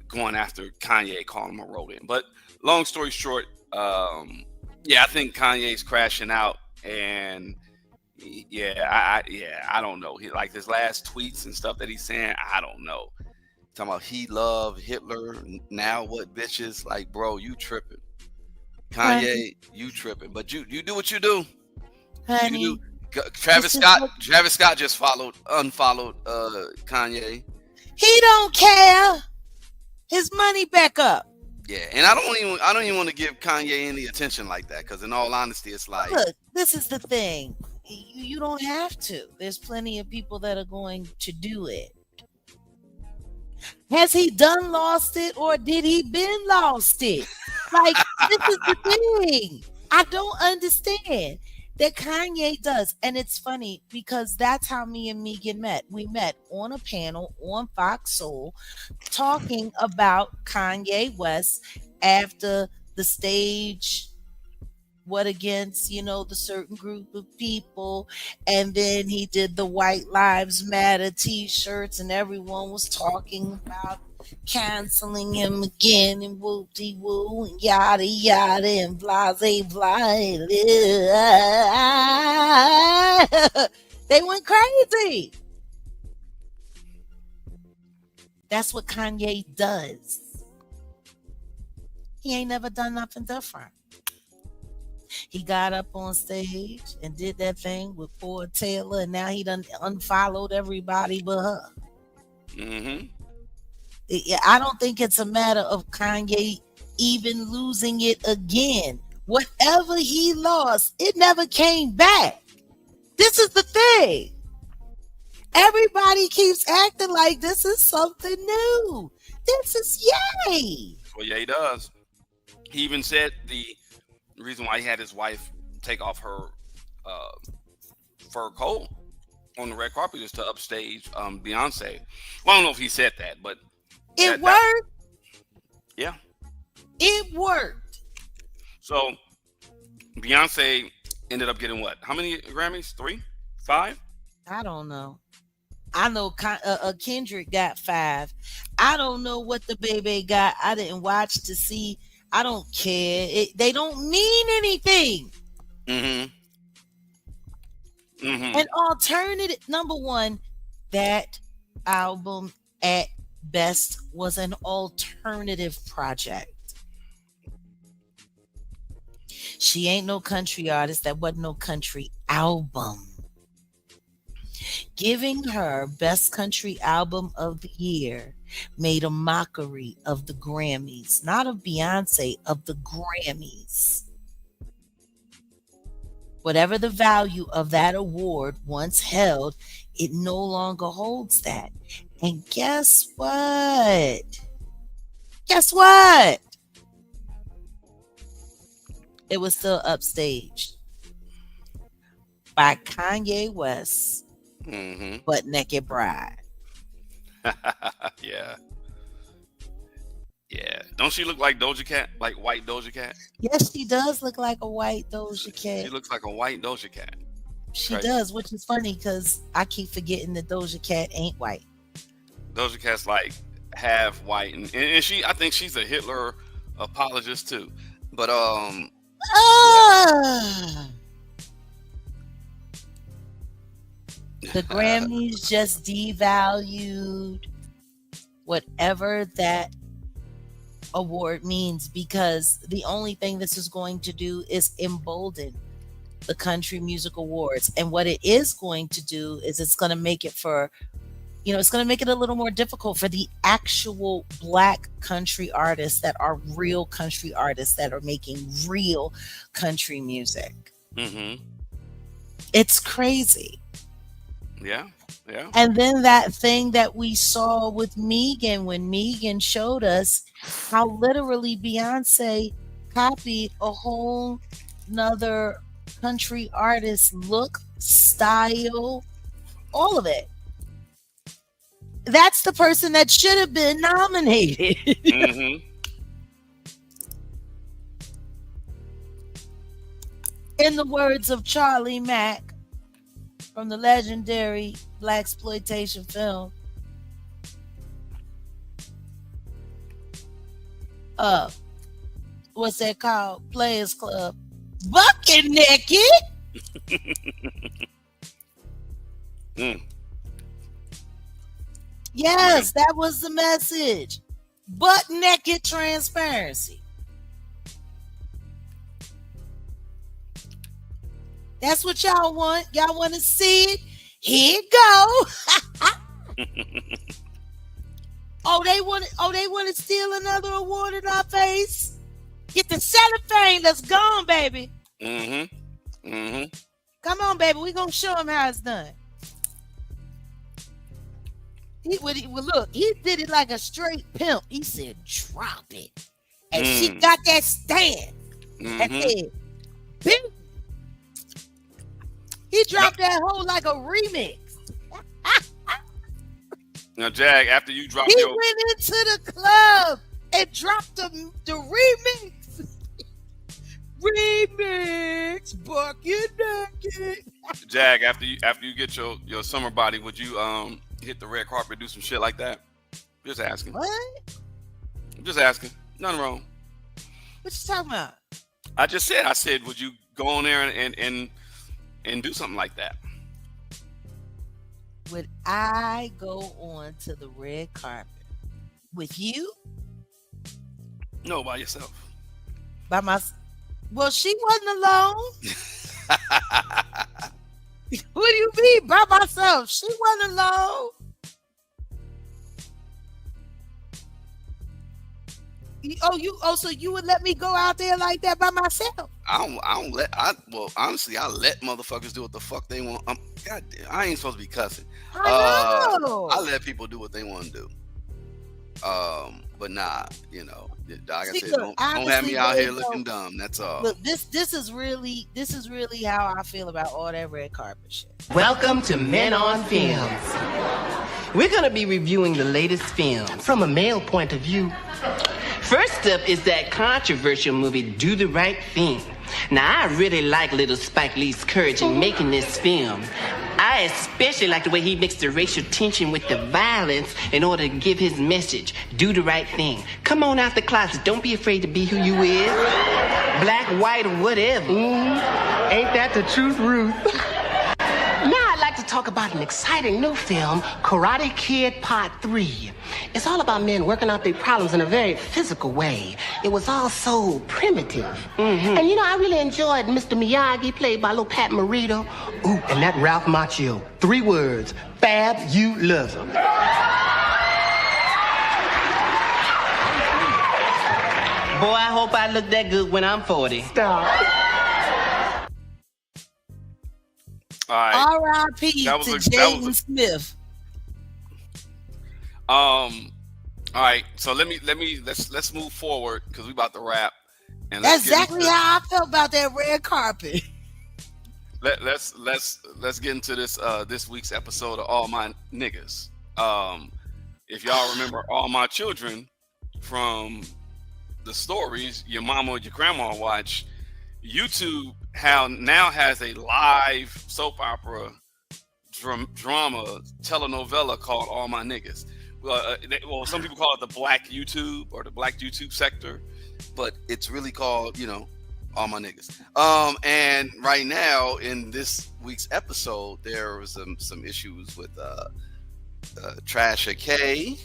going after Kanye, calling him a rodent. But long story short, I think Kanye's crashing out, and I don't know. He, like his last tweets and stuff that he's saying, I don't know. Talking about he loved Hitler, now what bitches? Like, bro, you tripping. Kanye, you tripping, but you do what you do. Honey, you do. Travis Scott just unfollowed Kanye. He don't care. His money back up. Yeah, and I don't even want to give Kanye any attention like that, because in all honesty, it's like, look, this is the thing. You don't have to. There's plenty of people that are going to do it. Has he done lost it, or did he been lost it? Like, this is the thing. I don't understand that Kanye does. And it's funny because that's how me and Megan met. We met on a panel on Fox Soul talking about Kanye West after the stage what against the certain group of people, and then he did the White Lives Matter t-shirts and everyone was talking about canceling him again and whoop-de-woo and yada yada and blase blah. They went crazy. That's what Kanye does. He ain't never done nothing different. He got up on stage and did that thing with poor Taylor, and now he done unfollowed everybody but her. Mm-hmm. I don't think it's a matter of Kanye even losing it again. Whatever he lost, it never came back. This is the thing. Everybody keeps acting like this is something new. This is Ye. Well, yeah, he does. He even said the reason why he had his wife take off her fur coat on the red carpet is to upstage Beyonce. Well, I don't know if he said that, but it worked. Yeah, it worked. So Beyonce ended up getting what? How many Grammys? 3? 5? I don't know. I know Kendrick got 5. I don't know what the baby got. I didn't watch to see. I don't care. They don't mean anything. Mm-hmm. Mm-hmm. An alternative, number one, that album at best was an alternative project. She ain't no country artist. That wasn't no country album. Giving her Best Country Album of the Year made a mockery of the Grammys, not of Beyonce, of the Grammys. Whatever the value of that award once held, it no longer holds that. And guess what? Guess what? It was still upstaged by Kanye West, Butt Naked Bride. Yeah. Yeah. Don't she look like Doja Cat? Like white Doja Cat? Yes, she does look like a white Doja Cat. She looks like a white Doja Cat. She does, which is funny because I keep forgetting that Doja Cat ain't white. Doja Cat's like half white, and she, I think she's a Hitler apologist too. But the Grammys just devalued whatever that award means, because the only thing this is going to do is embolden the Country Music Awards. And what it is going to do is it's going to make it it's going to make it a little more difficult for the actual Black country artists that are real country artists that are making real country music. Mm-hmm. It's crazy. Yeah. Yeah. And then that thing that we saw with Megan, when Megan showed us how literally Beyonce copied a whole nother country artist look, style, all of it. That's the person that should have been nominated. Mm-hmm. In the words of Charlie Mack from the legendary blaxploitation film what's that called? Players Club. Bucket naked. Yes, that was the message. Butt naked transparency. That's what y'all want. Y'all want to see it? Here it go. They want to steal another award in our face. Get the cellophane that's gone, baby. Mm-hmm. Mm-hmm. Come on, baby. We're gonna show them how it's done. Well, look, he did it like a straight pimp. He said, "Drop it," and she got that stand and said, "Bing." He dropped that whole like a remix. Now, Jag, after you drop He your, went into the club and dropped the remix. Remix, bucket naked. Jag, after you get your summer body, would you hit the red carpet, do some shit like that? Just asking. What? I'm just asking. Nothing wrong. What you talking about? I said, would you go on there and do something like that? Would I go on to the red carpet with you? No, by yourself. By my? Well, she wasn't alone. What do you mean by myself? She wasn't alone. So you would let me go out there like that by myself? Honestly, I let motherfuckers do what the fuck they want. God damn, I ain't supposed to be cussing. I know. I let people do what they want to do. But nah, like I said, don't have me out here looking dumb. That's all. Look, this is really how I feel about all that red carpet shit. Welcome to Men on Films. We're going to be reviewing the latest films from a male point of view. First up is that controversial movie, Do the Right Thing. Now, I really like little Spike Lee's courage in making this film. I especially like the way he mixed the racial tension with the violence in order to give his message, do the right thing. Come on out the closet. Don't be afraid to be who you is. Black, white, or whatever. Ain't that the truth, Ruth? Now I'd like to talk about an exciting new film, Karate Kid Part 3. It's all about men working out their problems in a very physical way. It was all so primitive. And I really enjoyed Mr. Miyagi, played by little Pat Morita. Ooh, and that Ralph Macchio. 3 words, fabulism. Boy, I hope I look that good when I'm 40. Stop. All right. R.I.P. to Jaden Smith. All right. So let's move forward because we about to wrap. And that's exactly how I felt about that red carpet. Let's get into this week's episode of All My Niggas. If y'all remember All My Children from the stories your mama or your grandma watch, YouTube now has a live soap opera drama telenovela called All My Niggas. Well, some people call it the Black YouTube or the Black YouTube sector, but it's really called, All My Niggas. And right now in this week's episode, there was some issues with Trasha K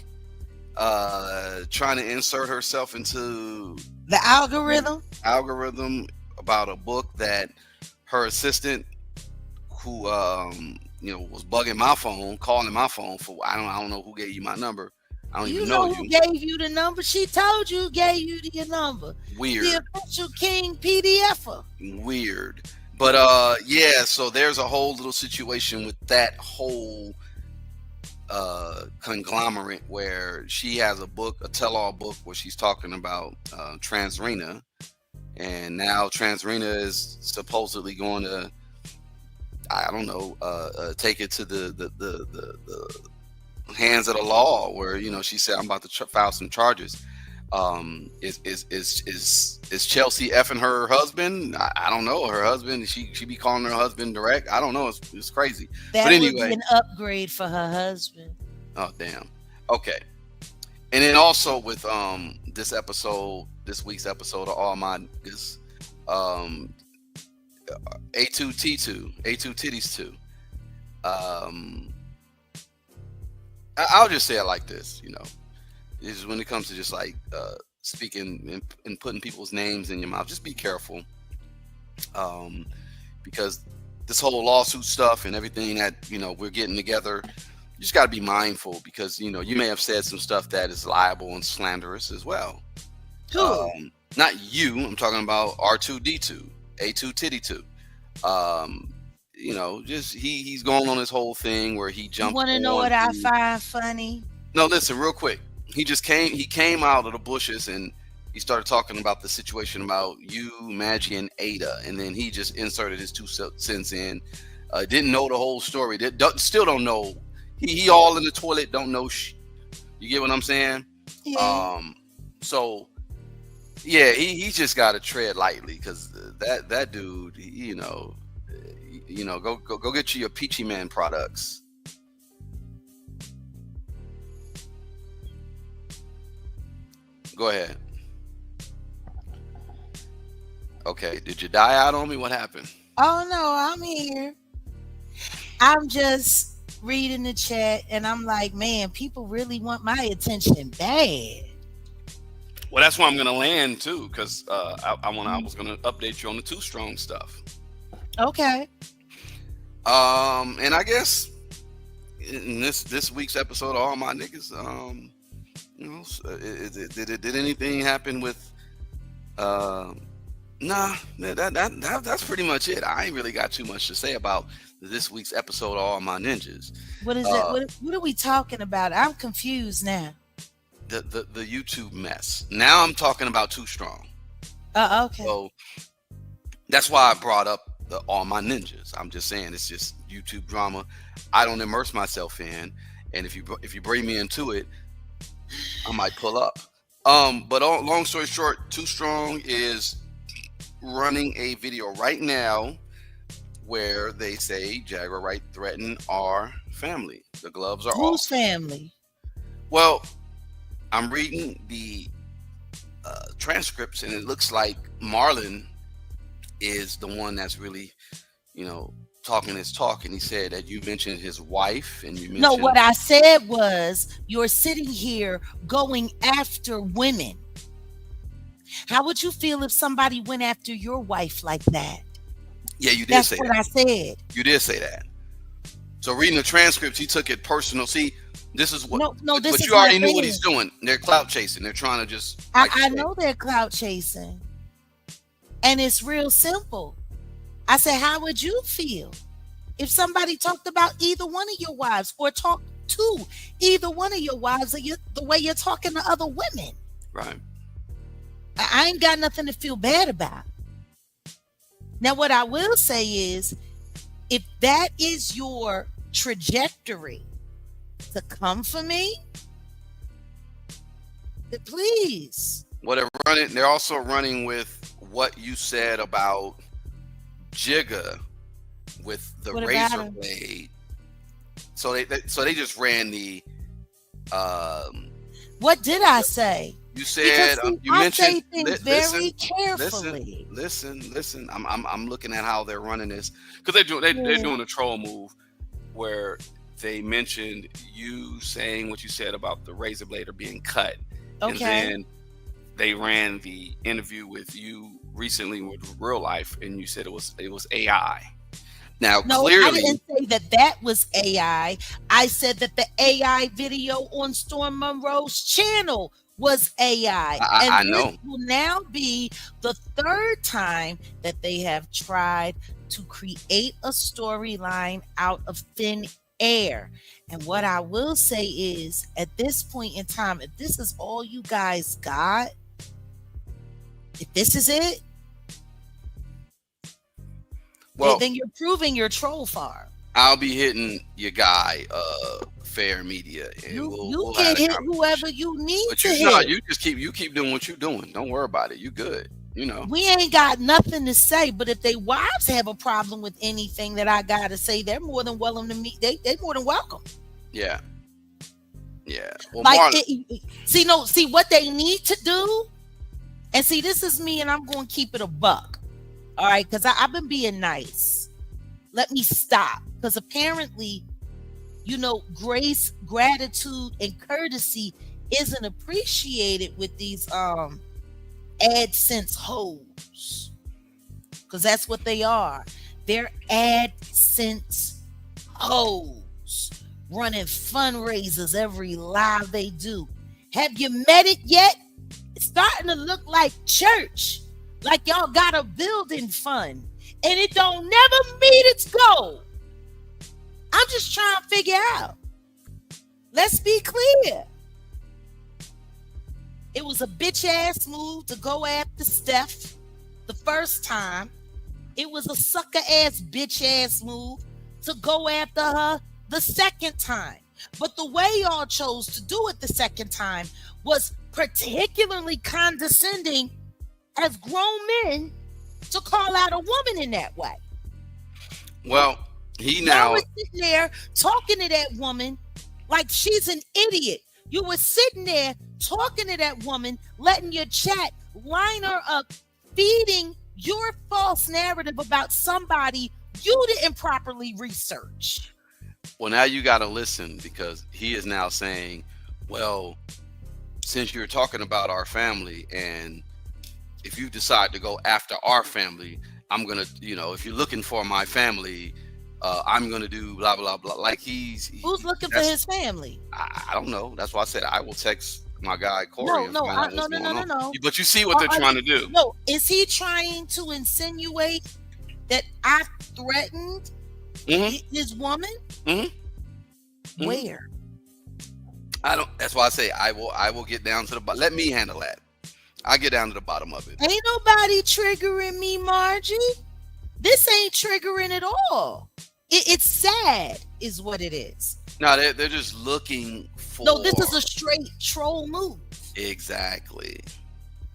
trying to insert herself into the algorithm about a book that her assistant, who was bugging my phone, calling my phone for I don't know who gave you my number. I don't even know who gave you the number. She told you gave you your number. Weird. The official King PDFer. Weird. But so there's a whole little situation with that whole conglomerate where she has a tell-all book where she's talking about Transrena. And now Transrena is supposedly going to, I don't know, take it to the hands of the law. Where she said, "I'm about to file some charges." Is Chelsea effing her husband? I don't know. Her husband. She be calling her husband direct. I don't know. It's crazy. That but anyway, would be an upgrade for her husband. Oh damn. Okay. And then also with this week's episode of All My Niggas, A2T2, A2 Titties 2. I'll just say it like this, is when it comes to just like speaking and putting people's names in your mouth, just be careful, because this whole lawsuit stuff and everything that we're getting together, you just got to be mindful because you may have said some stuff that is liable and slanderous as well. Who? Not you. I'm talking about R2D2, A2 Titty 2. just he's going on this whole thing where he You jumped want to know on what I to- find funny? No, listen, real quick. He came out of the bushes and he started talking about the situation about you, Maggie, and Ada, and then he just inserted his 2 cents in. Didn't know the whole story. Still don't know. He all in the toilet. Don't know. You get what I'm saying? Yeah. So yeah, he just got to tread lightly because that dude, go get you your Peachy Man products. Go ahead. Okay, did you die out on me? What happened? Oh no, I'm here. I'm just reading the chat and I'm like, man, people really want my attention bad. Well, that's why I'm gonna land too, because I was gonna update you on the Too Strong stuff. Okay. And I guess in this week's episode of All My Niggas, did anything happen with? Nah, that's pretty much it. I ain't really got too much to say about this week's episode of All My Ninjas. What is it? What are we talking about? I'm confused now. The YouTube mess. Now I'm talking about Too Strong. Okay. So that's why I brought up the All My Ninjas. I'm just saying it's just YouTube drama. I don't immerse myself in, and if you bring me into it, I might pull up. But long story short, Too Strong is running a video right now where they say Jaguar Wright threatened our family. The gloves are off. Whose family? Well, I'm reading the transcripts, and it looks like Marlon is the one that's really, talking his talk. And he said that you mentioned his wife, and you mentioned. No, what I said was you're sitting here going after women. How would you feel if somebody went after your wife like that? Yeah, you did That's say what that. I said. You did say that. So reading the transcripts, he took it personal. See, this is what. No, this but is you already my knew what thing. he's doing. They're clout chasing. They're trying to just. I know they're clout chasing, and it's real simple. I said, how would you feel if somebody talked about either one of your wives or talked to either one of your wives the way you're talking to other women? Right. I ain't got nothing to feel bad about. Now, what I will say is, if that is your trajectory to come for me, then please. Well, they're also running with what you said about Jigga with the What about razor him? blade. So they just ran the. What did I say? You said Because you I mentioned. say things very carefully. Listen. I'm looking at how they're running this. Because they're doing a troll move where they mentioned you saying what you said about the razor blade being cut. Okay. And then they ran the interview with you recently with Real Life, and you said it was AI. Now, No, clearly, I didn't say that was AI. I said that the AI video on Storm Monroe's channel was AI. I and know. This will now be the third time that they have tried to create a storyline out of thin air. And what I will say is, at this point in time, if this is all you guys got, if this is it, well, then you're proving your troll farm. I'll be hitting your guy, Fair Media, and You we'll can have a hit conversation. whoever you need But to you hit. you keep doing what you're doing. Don't worry about it. You good. We ain't got nothing to say, but if they wives have a problem with anything that I gotta say, they're more than welcome to meet. They more than welcome. Yeah. Well, Like Marlon, see what they need to do, and see, this is me, and I'm going to keep it a buck. All right, because I've been being nice. Let me stop, because apparently, grace, gratitude, and courtesy isn't appreciated with these AdSense hoes, because that's what they are. They're AdSense hoes running fundraisers every live they do. Have you met it yet? It's starting to look like church, like y'all got a building fund and it don't never meet its goal. I'm just trying to figure out. Let's be clear. It was a bitch ass move to go after Steph the first time. It was a sucker ass bitch ass move to go after her the second time. But the way y'all chose to do it the second time was particularly condescending as grown men to call out a woman in that way. Well, he Y'all now was sitting there talking to that woman like she's an idiot. You were sitting there talking to that woman, letting your chat line her up, feeding your false narrative about somebody you didn't properly research. well, now you got to listen, because he is now saying, well, since you're talking about our family, and if you decide to go after our family, I'm going to, if you're looking for my family, I'm going to do blah, blah, blah. Like who's looking for his family? I don't know. That's why I said I will text my guy Corey. No. But you see what they're trying to do. No, is he trying to insinuate that I threatened his woman? Mm-hmm. Where? I don't. That's why I say I will get down to the bottom. Let me handle that. I get down to the bottom of it. Ain't nobody triggering me, Margie. This ain't triggering at all. It's sad, is what it is. No, they're just looking for. No, this is a straight troll move. Exactly.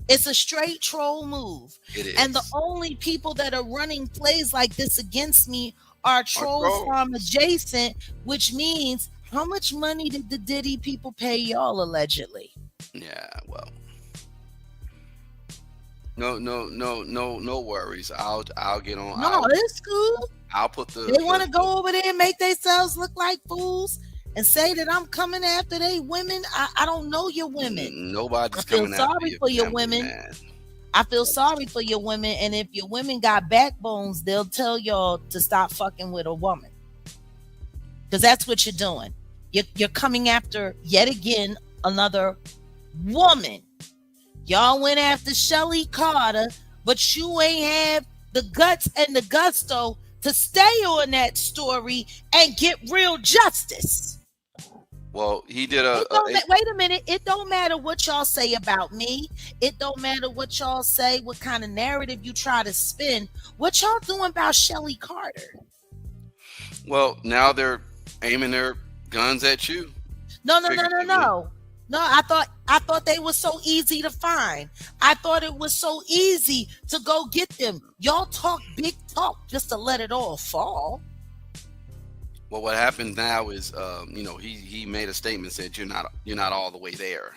It's a straight troll move. It is. And the only people that are running plays like this against me are trolls from adjacent, which means how much money did the Diddy people pay y'all allegedly? Yeah, well. No worries. I'll get on. No, it's cool. I'll put the. They want to go over there and make themselves look like fools and say that I'm coming after they women. I don't know your women. Nobody's coming after you. I feel sorry for your women. Man. I feel sorry for your women, and if your women got backbones, they'll tell y'all to stop fucking with a woman, because that's what you're doing. You're coming after yet again another woman. Y'all went after Shelly Carter, but you ain't have the guts and the gusto to stay on that story and get real justice. Well, he did wait a minute. It don't matter what y'all say about me. It don't matter what y'all say, what kind of narrative you try to spin. What y'all doing about Shelly Carter? Well, now they're aiming their guns at you. No. No, I thought they were so easy to find. I thought it was so easy to go get them. Y'all talk big talk just to let it all fall. Well, what happened now is, he made a statement, said you're not all the way there.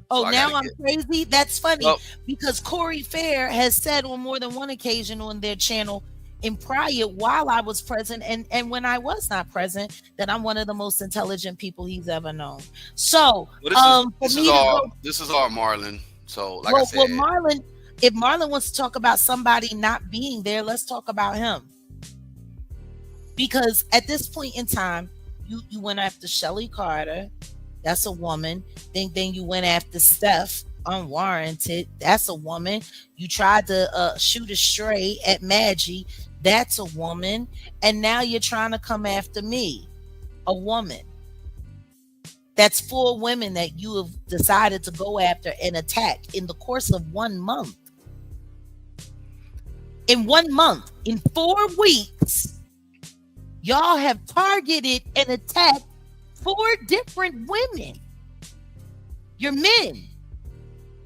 Oh, so now I'm crazy? That's funny, because Corey Fair has said on more than one occasion on their channel in prior, while I was present and when I was not present, that I'm one of the most intelligent people he's ever known. So, this is all Marlon. So, like I said, well, Marlon, if Marlon wants to talk about somebody not being there, let's talk about him. Because at this point in time, you went after Shelly Carter, that's a woman. Then you went after Steph, unwarranted, that's a woman. You tried to shoot a stray at Maggie, that's a woman. And now you're trying to come after me, a woman. That's 4 women that you have decided to go after and attack in the course of 1 month. In 1 month, in 4 weeks, y'all have targeted and attacked 4 different women. Your men.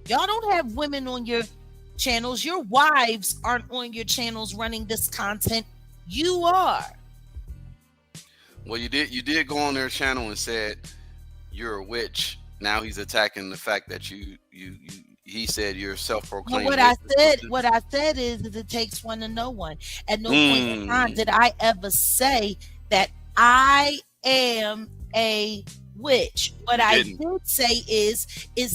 Y'all don't have women on your channels. Your wives aren't on your channels running this content. You are. Well, you did go on their channel and said you're a witch. Now he's attacking the fact that he said you're self-proclaimed. What I said is it takes one to know one. At no point in time did I ever say that I am a witch. What I did say is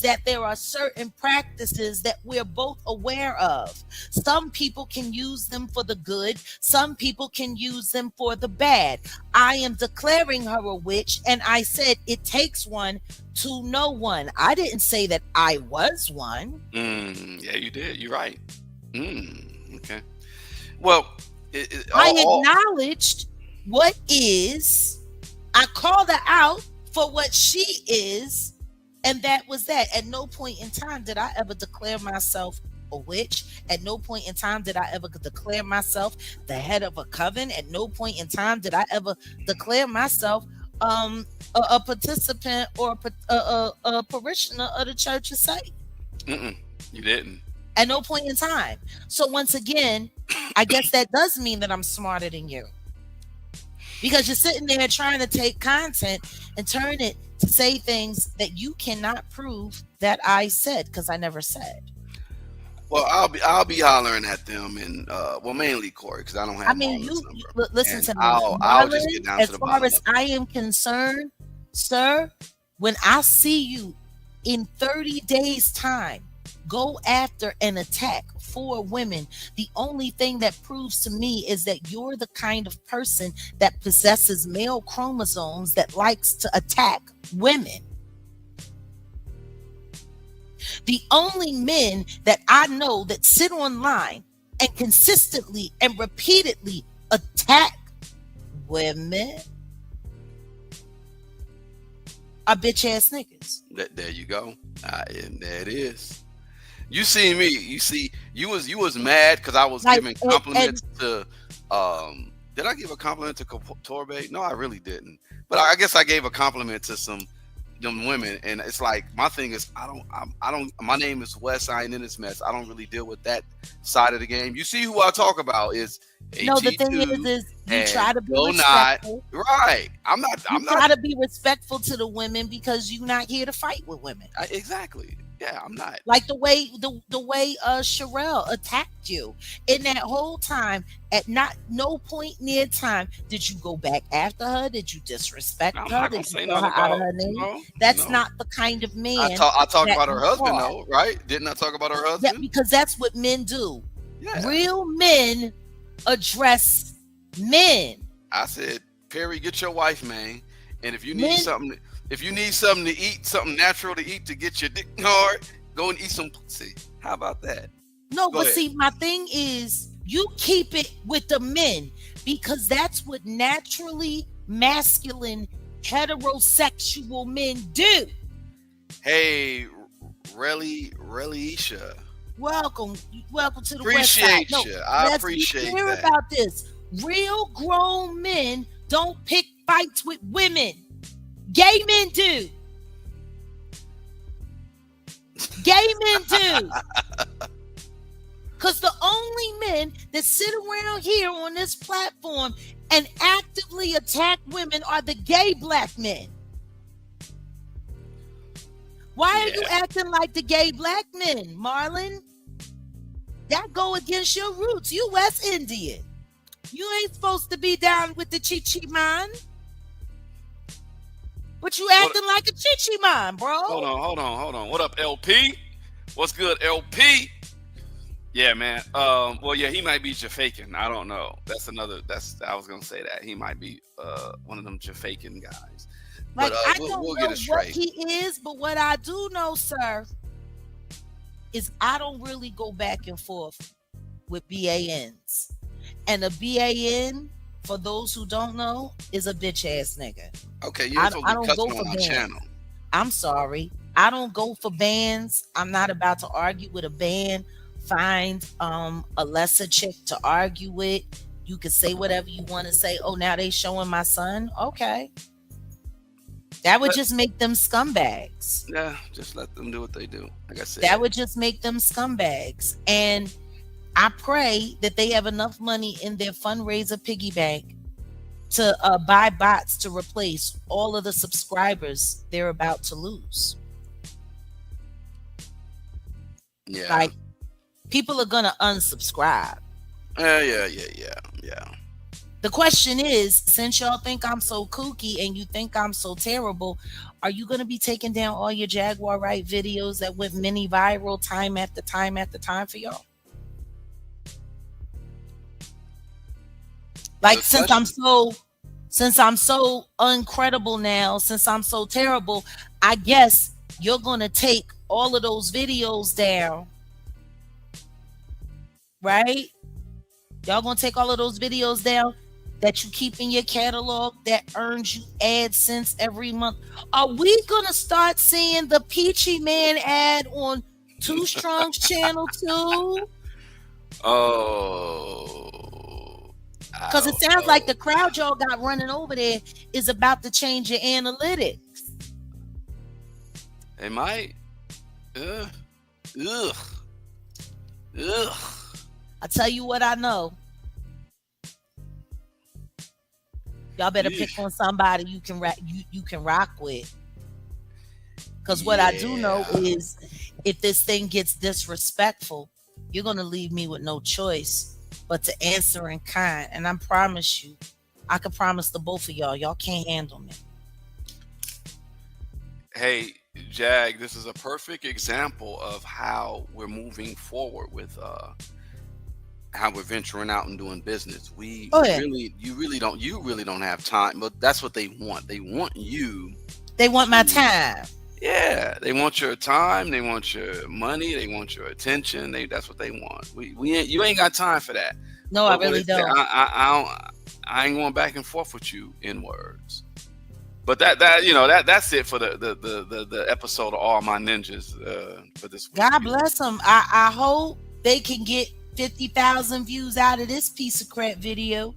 that there are certain practices that we're both aware of. Some people can use them for the good. Some people can use them for the bad. I am declaring her a witch, and I said it takes one to know one. I didn't say that I was one. Yeah, you did. You're right. Okay. Well, I acknowledged what is. I called her out for what she is, and that was that. At no point in time did I ever declare myself a witch. At no point in time did I ever declare myself the head of a coven. At no point in time did I ever declare myself a participant or a parishioner of the Church of Satan. You didn't. At no point in time. So once again, I guess that does mean that I'm smarter than you. Because you're sitting there trying to take content and turn it to say things that you cannot prove that I said, because I never said. Well, I'll be hollering at them, and mainly Corey, because I don't have. I mean, you listen to me. I'll just get down as to the far bottom. as I am concerned, sir, when I see you in 30 days' time go after and attack 4 women, the only thing that proves to me is that you're the kind of person that possesses male chromosomes that likes to attack women. The only men that I know that sit online and consistently and repeatedly attack women are bitch ass niggas. There you go. And there it is. You see me. You see, you was mad because I was giving compliments to. Did I give a compliment to Torbe? No, I really didn't. But I guess I gave a compliment to some young women, and it's like my thing is I don't. My name is Wes. I ain't in this mess. I don't really deal with that side of the game. You see who I talk about is. No, the thing is you try to be respectful. Right. I'm not. Try to be respectful to the women because you're not here to fight with women. Exactly. Yeah, I'm not. Like the way Sherelle attacked you in that whole time. At no point near time did you go back after her. Did you disrespect her? Did you call her out of her name? No, that's not the kind of man. I talk about her husband though, right? Didn't I talk about her husband? Yeah, because that's what men do. Yeah. Real men address men. I said, Perry, get your wife, man. And if you need something. If you need something to eat, something natural to eat to get your dick hard, go and eat some pussy. How about that? No, but see, my thing is you keep it with the men because that's what naturally masculine heterosexual men do. Hey, Isha. Welcome to the appreciate West Side. you. I appreciate that. Let's be clear about this. Real grown men don't pick fights with women. Gay men do. Gay men do. Because the only men that sit around here on this platform and actively attack women are the gay black men. Why are you acting like the gay black men, Marlon? That go against your roots. You West Indian. You ain't supposed to be down with the Chi-Chi man. But you acting like a Chi-Chi man, bro. Hold on. What up, LP? What's good, LP? Yeah, man. He might be Jafakin. I don't know. I was gonna say that. He might be one of them Jafakin guys. Like, I don't know what he is, but what I do know, sir, is I don't really go back and forth with BANs. And a BAN, for those who don't know, is a bitch ass nigga. Okay, I don't go for bands. Channel. I'm sorry. I don't go for bands. I'm not about to argue with a band. Find a lesser chick to argue with. You can say whatever you want to say. Oh, now they showing my son. Okay. That would just make them scumbags. Yeah, just let them do what they do. Like I said. That would just make them scumbags. And I pray that they have enough money in their fundraiser piggy bank to buy bots to replace all of the subscribers they're about to lose. Yeah. Like, people are gonna unsubscribe. Yeah. The question is, since y'all think I'm so kooky and you think I'm so terrible, are you gonna be taking down all your Jaguar Wright videos that went mini viral time after time after time for y'all? Like, since I'm so uncredible now, since I'm so terrible, I guess you're gonna take all of those videos down, right? Y'all gonna take all of those videos down that you keep in your catalog that earns you AdSense every month? Are we gonna start seeing the Peachy Man ad on Too Strong's channel too? Oh, Because it sounds like the crowd y'all got running over there is about to change your analytics. It might. Ugh. Ugh. Ugh. I tell you what I know. Y'all better pick on somebody you can rock with. Because what I do know is, if this thing gets disrespectful, you're gonna leave me with no choice but to answer in kind. And I promise you, I can promise the both of y'all can't handle me. Hey, Jag, this is a perfect example of how we're moving forward with how we're venturing out and doing business. You really don't have time, but that's what they want. They want you. They want my time. Yeah, they want your time. They want your money. They want your attention. That's what they want. You ain't got time for that. No, I really don't. I ain't going back and forth with you in words. But that's it for the episode of All My Ninjas for this week. God bless them. I hope they can get 50,000 views out of this piece of crap video.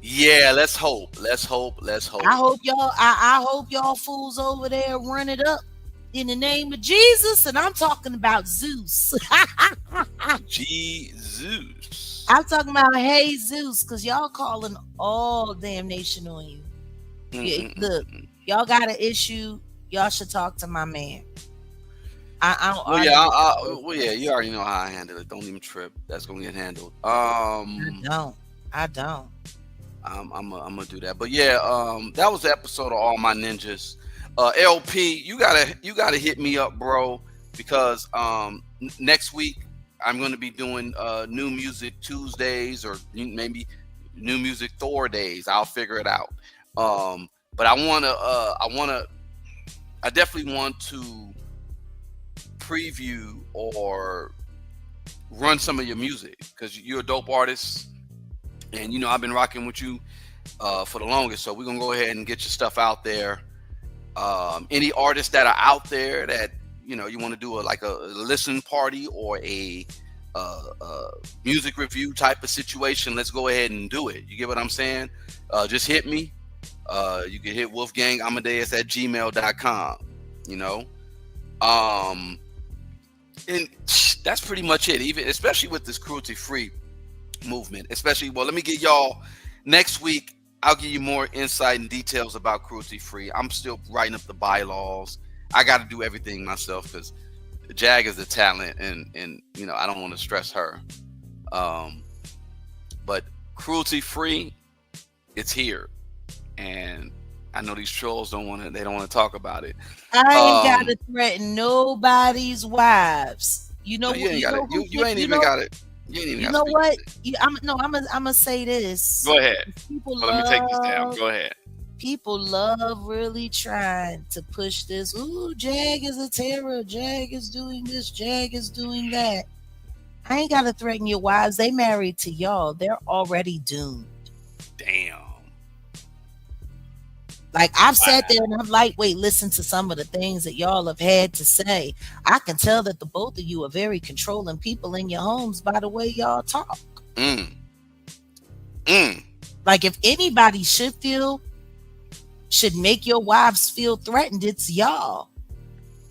Yeah, let's hope. I hope y'all fools over there run it up in the name of Jesus, and I'm talking about Zeus. Jesus. I'm talking about hey Zeus, because y'all calling all damnation on you. Look, y'all got an issue. Y'all should talk to my man. I you already know how I handle it. Don't even trip. That's gonna get handled. I don't. I'm gonna do that. But yeah, that was the episode of All My Ninjas. LP, you gotta hit me up, bro, because next week I'm gonna be doing New Music Tuesdays, or maybe New Music Thor days. I'll figure it out. But I definitely want to preview or run some of your music, because you're a dope artist, and I've been rocking with you for the longest. So we're gonna go ahead and get your stuff out there. Any artists that are out there that you want to do a listen party or a music review type of situation, let's go ahead and do it. You get what I'm saying? Just hit me. You can hit Wolfgang Amadeuz at gmail.com. And that's pretty much it. Especially with this cruelty-free movement. Let me get y'all next week. I'll give you more insight and details about cruelty-free. I'm still writing up the bylaws. I got to do everything myself because Jag is a talent, and I don't want to stress her. But cruelty-free, it's here, and I know these trolls don't want to talk about it. I ain't got to threaten nobody's wives. You ain't even got it. You know what? I'm gonna say this. Go ahead. Let me take this down. Go ahead. People love really trying to push this. Ooh, Jag is a terror. Jag is doing this. Jag is doing that. I ain't gotta threaten your wives. They married to y'all. They're already doomed. Damn. Like, I've sat there and I've listened to some of the things that y'all have had to say. I can tell that the both of you are very controlling people in your homes by the way y'all talk. Like, if anybody should make your wives feel threatened, it's y'all.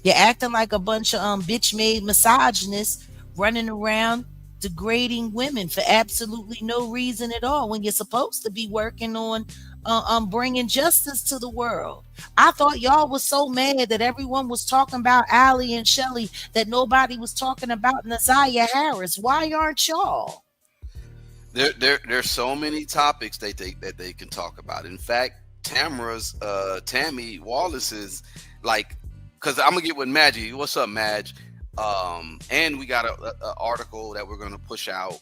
You're acting like a bunch of bitch-made misogynists running around degrading women for absolutely no reason at all, when you're supposed to be working on bringing justice to the world. I thought y'all was so mad that everyone was talking about Allie and Shelly that nobody was talking about Naziah Harris. Why aren't y'all? There's so many topics that they can talk about. In fact, Tammy Wallace's, because I'm gonna get with Maggie. What's up, Madge? And we got an article that we're gonna push out.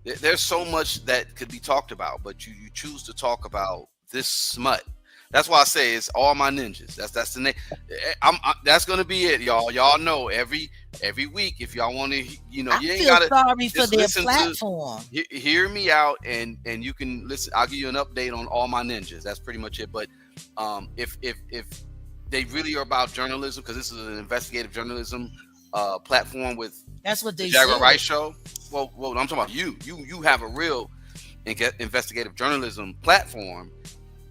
There's so much that could be talked about, but you choose to talk about this smut. That's why I say it's All My Ninjas. That's the name. That's gonna be it, y'all. Y'all know every every week. If y'all want to, you I ain't feel gotta sorry for just their listen platform. to hear me out, and you can listen. I'll give you an update on all my ninjas. That's pretty much it. But if they really are about journalism, because this is an investigative journalism platform with That's what the they Jaguar said. Wright show. Well, I'm talking about you. You have a real investigative journalism platform.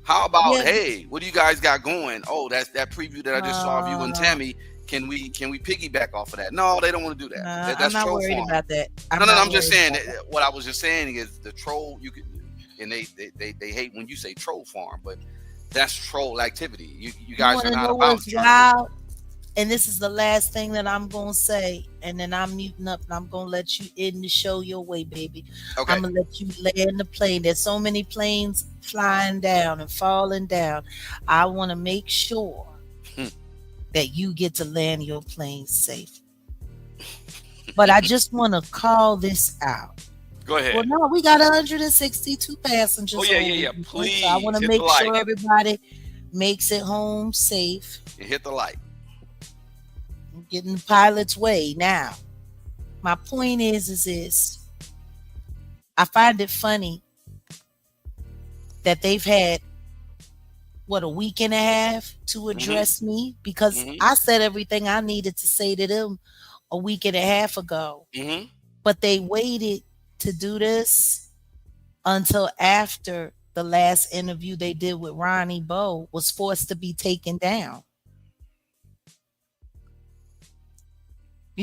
How about, Yeah. hey, what do you guys got going? Oh, that's that preview that I just saw of you and Tammy. Can we piggyback off of that? No, they don't want to do that. Nah, That's I'm not troll worried farm. about that. No, not I'm just worried saying about that what I was just saying is the troll. You could, and they hate when you say troll farm, but that's troll activity. You guys wanna are not know about what's journalism. wild? And this is the last thing that I'm gonna say, and then I'm muting up and I'm gonna let you end the show your way, baby. Okay. I'm gonna let you land the plane. There's so many planes flying down and falling down. I want to make sure that you get to land your plane safe. But I just want to call this out. Go ahead. Well, no, we got 162 passengers. Oh yeah. Please, So I want to hit make the like sure everybody makes it home safe. and hit the like. Getting the pilot's way now. My point is this. I find it funny that they've had a week and a half to address me, because I said everything I needed to say to them a week and a half ago. But they waited to do this until after the last interview they did with Ronnie Bo was forced to be taken down.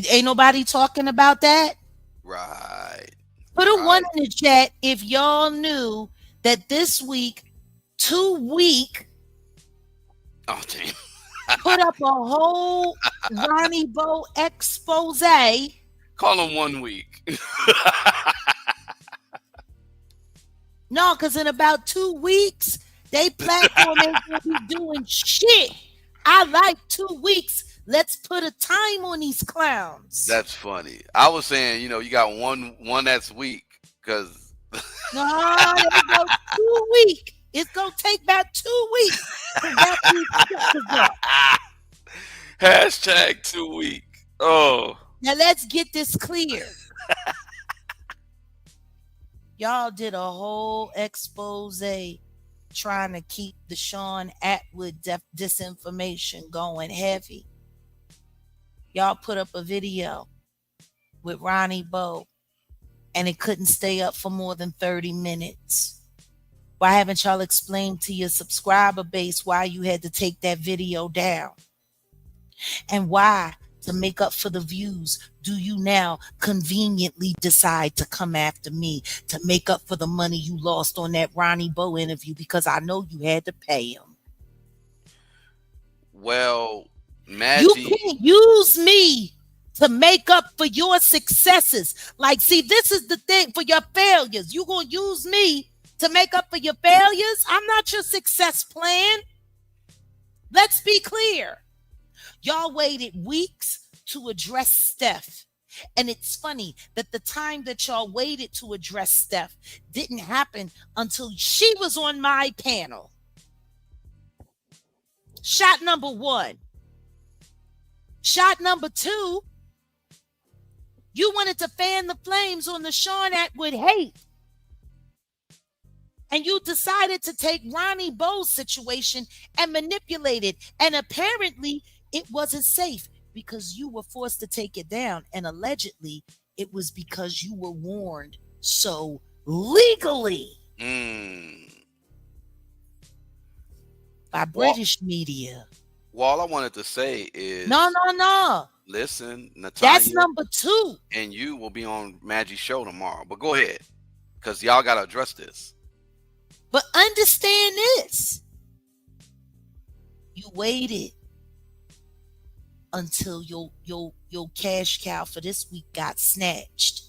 Ain't nobody talking about that? Right. Put a one in the chat if y'all knew that this week, 2 Week Oh damn. put up a whole Ronnie Bo expose. Call them 1 week. No, because in about 2 weeks, they platform ain't gonna be doing shit. I like 2 weeks. Let's put a time on these clowns. That's funny. I was saying, you got one that's weak, because No, they go 2 weeks. It's gonna take about 2 weeks. Hashtag 2 week. Oh. Now let's get this clear. Y'all did a whole expose trying to keep the Sean Atwood disinformation going heavy. Y'all put up a video with Ronnie Bo, and it couldn't stay up for more than 30 minutes. Why haven't y'all explained to your subscriber base why you had to take that video down? And why, to make up for the views, do you now conveniently decide to come after me to make up for the money you lost on that Ronnie Bo interview? Because I know you had to pay him. Well, Maggie, you can't use me to make up for your successes. Like, see, this is the thing for your failures. You gonna use me to make up for your failures? I'm not your success plan. Let's be clear. Y'all waited weeks to address Steph. And it's funny that the time that y'all waited to address Steph didn't happen until she was on my panel. Shot number 1. Shot number 2, you wanted to fan the flames on the Sean Atwood hate. And you decided to take Ronnie Bo's situation and manipulate it. And apparently it wasn't safe because you were forced to take it down. And allegedly it was because you were warned so legally by British media. Well, all I wanted to say is No. Listen, Natalia, that's number 2. and you will be on Maggie's show tomorrow. But go ahead, because y'all got to address this. But understand this. You waited until your cash cow for this week got snatched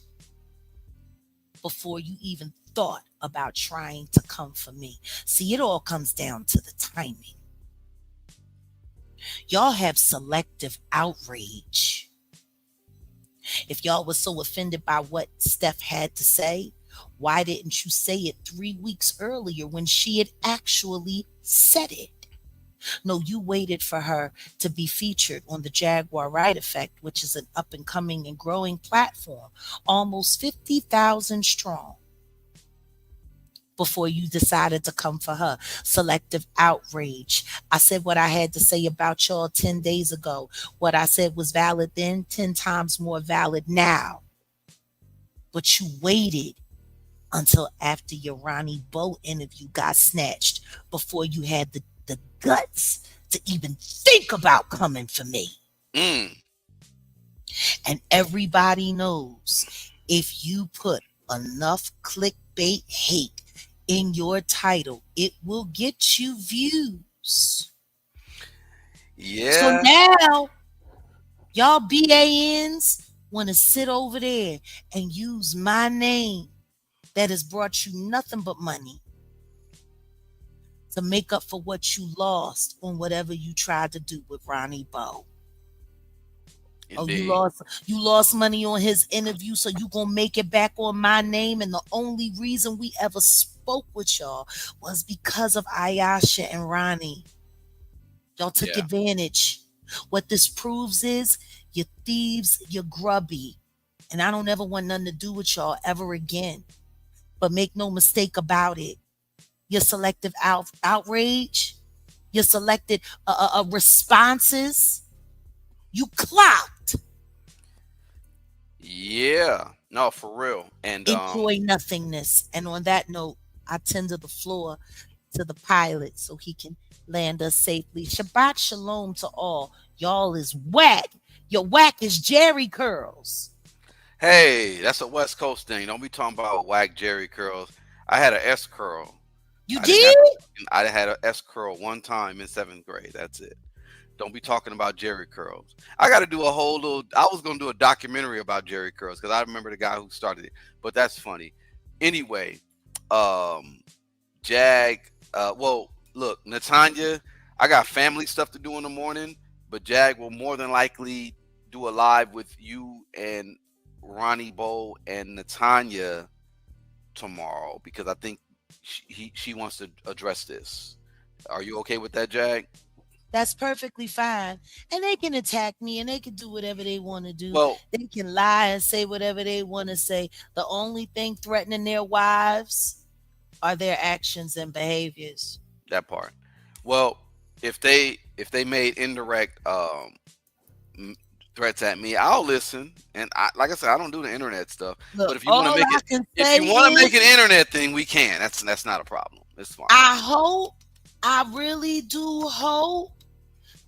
before you even thought about trying to come for me. See, it all comes down to the timing. Y'all have selective outrage. If y'all was so offended by what Steph had to say, why didn't you say it 3 weeks earlier when she had actually said it? No, you waited for her to be featured on the Jaguar Wright Effect, which is an up and coming and growing platform, almost 50,000 strong, before you decided to come for her. Selective outrage. I said what I had to say about y'all 10 days ago. What I said was valid then, 10 times more valid now. But you waited until after your Ronnie Bo interview got snatched before you had the guts to even think about coming for me. Mm. And everybody knows if you put enough clickbait hate in your title, it will get you views. So Yeah. now y'all BANs want to sit over there and use my name that has brought you nothing but money to make up for what you lost on whatever you tried to do with Ronnie Bo. Oh, Indeed. you lost money on his interview, so you gonna make it back on my name. And the only reason we ever spoke with y'all was because of Ayasha and Ronnie. Y'all took Yeah. advantage. What this proves is you're thieves, you're grubby. And I don't ever want nothing to do with y'all ever again. But make no mistake about it. Your selective outrage, your selected responses, you clocked. Yeah. No, for real. And Enjoy nothingness. And on that note, I tender the floor to the pilot so he can land us safely. Shabbat shalom to all. Y'all is whack. Your whack is Jerry curls. hey, that's a West Coast thing. Don't be talking about whack Jerry curls. I had an S curl. You I didn't have. did? I had an S curl one time in 7th grade. That's it. Don't be talking about Jerry curls. I got to do a whole little. I was gonna do a documentary about Jerry curls because I remember the guy who started it. But that's funny. Anyway, um, Jag. Well, look, Natanya. I got family stuff to do in the morning, but Jag will more than likely do a live with you and Ronnie Bo and Natanya tomorrow because I think she wants to address this. Are you okay with that, Jag? That's perfectly fine. And they can attack me and they can do whatever they want to do. Well, They can lie and say whatever they want to say. The only thing threatening their wives are their actions and behaviors. that part. Well, if they made indirect threats at me, I'll listen. And like I said, I don't do the internet stuff. Look, But if you want to all make I it, can if say you want to is make an internet thing, we can. That's not a problem. It's fine. I really do hope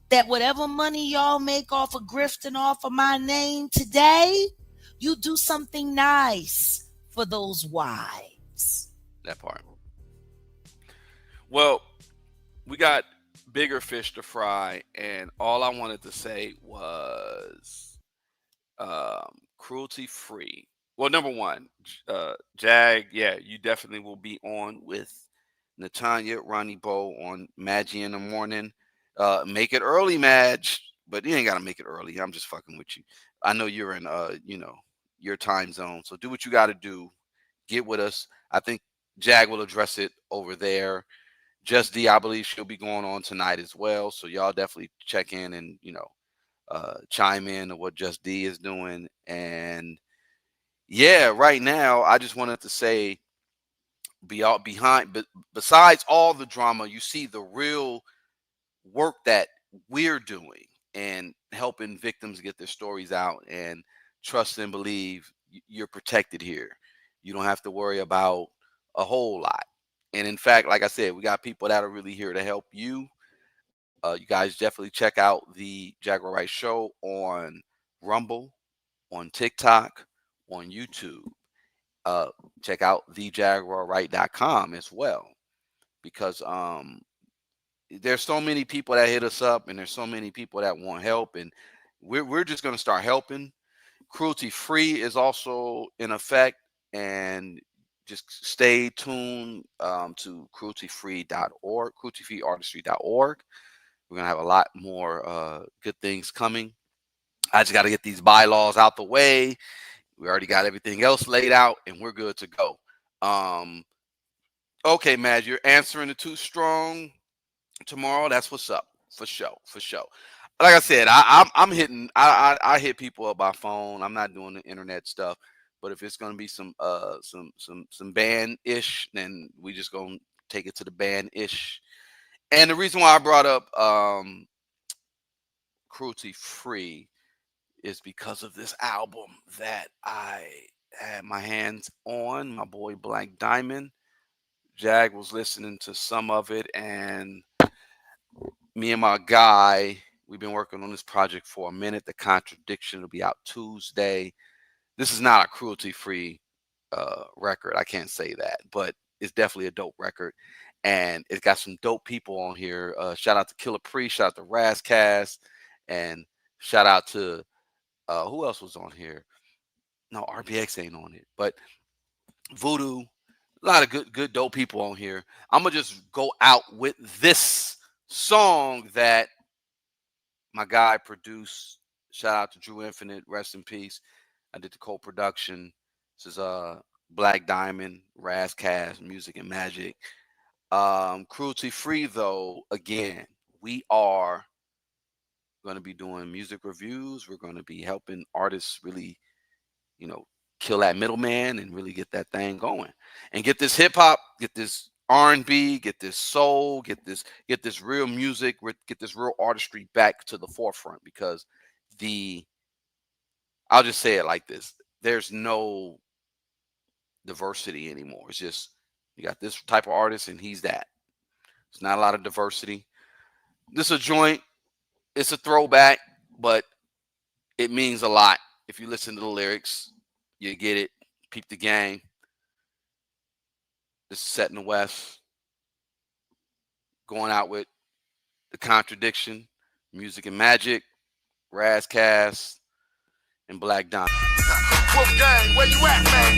that whatever money y'all make off of grifting off of my name today, you do something nice for those wives. That part. Well, we got bigger fish to fry, and all I wanted to say was cruelty free. Well, number one, Jag, yeah, you definitely will be on with Natanya, Ronnie Bo on Maggie in the morning. Make it early, Madge, but you ain't gotta make it early. I'm just fucking with you. I know you're in your time zone, so do what you gotta do. Get with us. I think Jag will address it over there. Just D, I believe she'll be going on tonight as well. So y'all definitely check in and chime in on what Just D is doing. And yeah, right now I just wanted to say, be out behind, but besides all the drama, you see the real work that we're doing and helping victims get their stories out and trust and believe you're protected here. You don't have to worry about a whole lot. And in fact, like I said, we got people that are really here to help you. You guys definitely check out the Jaguar Wright Show on Rumble, on TikTok, on YouTube. Check out thejaguarwright.com as well because there's so many people that hit us up and there's so many people that want help, and we're just going to start helping. Cruelty free is also in effect, and just stay tuned to crueltyfree.org, crueltyfreeartistry.org. We're going to have a lot more good things coming. I just got to get these bylaws out the way. We already got everything else laid out and we're good to go. Okay, Mad, you're answering it too strong. tomorrow, that's what's up. For sure. For sure. Like I said, I'm hitting. I hit people up by phone. I'm not doing the internet stuff. But if it's gonna be some band ish, then we just gonna take it to the band ish. And the reason why I brought up Cruelty Free is because of this album that I had my hands on. My boy Black Diamond. Jag was listening to some of it, and me and my guy, we've been working on this project for a minute. The Contradiction will be out Tuesday. This is not a cruelty-free record. I can't say that, but it's definitely a dope record, and it's got some dope people on here. Shout out to Killer Priest, shout out to Razcast, and shout out to who else was on here? No, RBX ain't on it, but Voodoo. A lot of good dope people on here. I'm gonna just go out with this song that my guy produced. Shout out to Drew Infinite, rest in peace. I did the co-production. This is Black Diamond, Razcast, Music and Magic. Cruelty Free, though, again, we are going to be doing music reviews. We're going to be helping artists really, kill that middleman and really get that thing going. And get this hip hop, get this R&B, get this soul, get this real music, get this real artistry back to the forefront, because I'll just say it like this: there's no diversity anymore. It's just you got this type of artist and he's that. It's not a lot of diversity. This is a joint. It's a throwback, but it means a lot. If you listen to the lyrics, you get it. Peep the Gang. This is set in the West. Going out with The Contradiction, Music and Magic, Razcast, and Black Diamond. Wolfgang, where you at, man?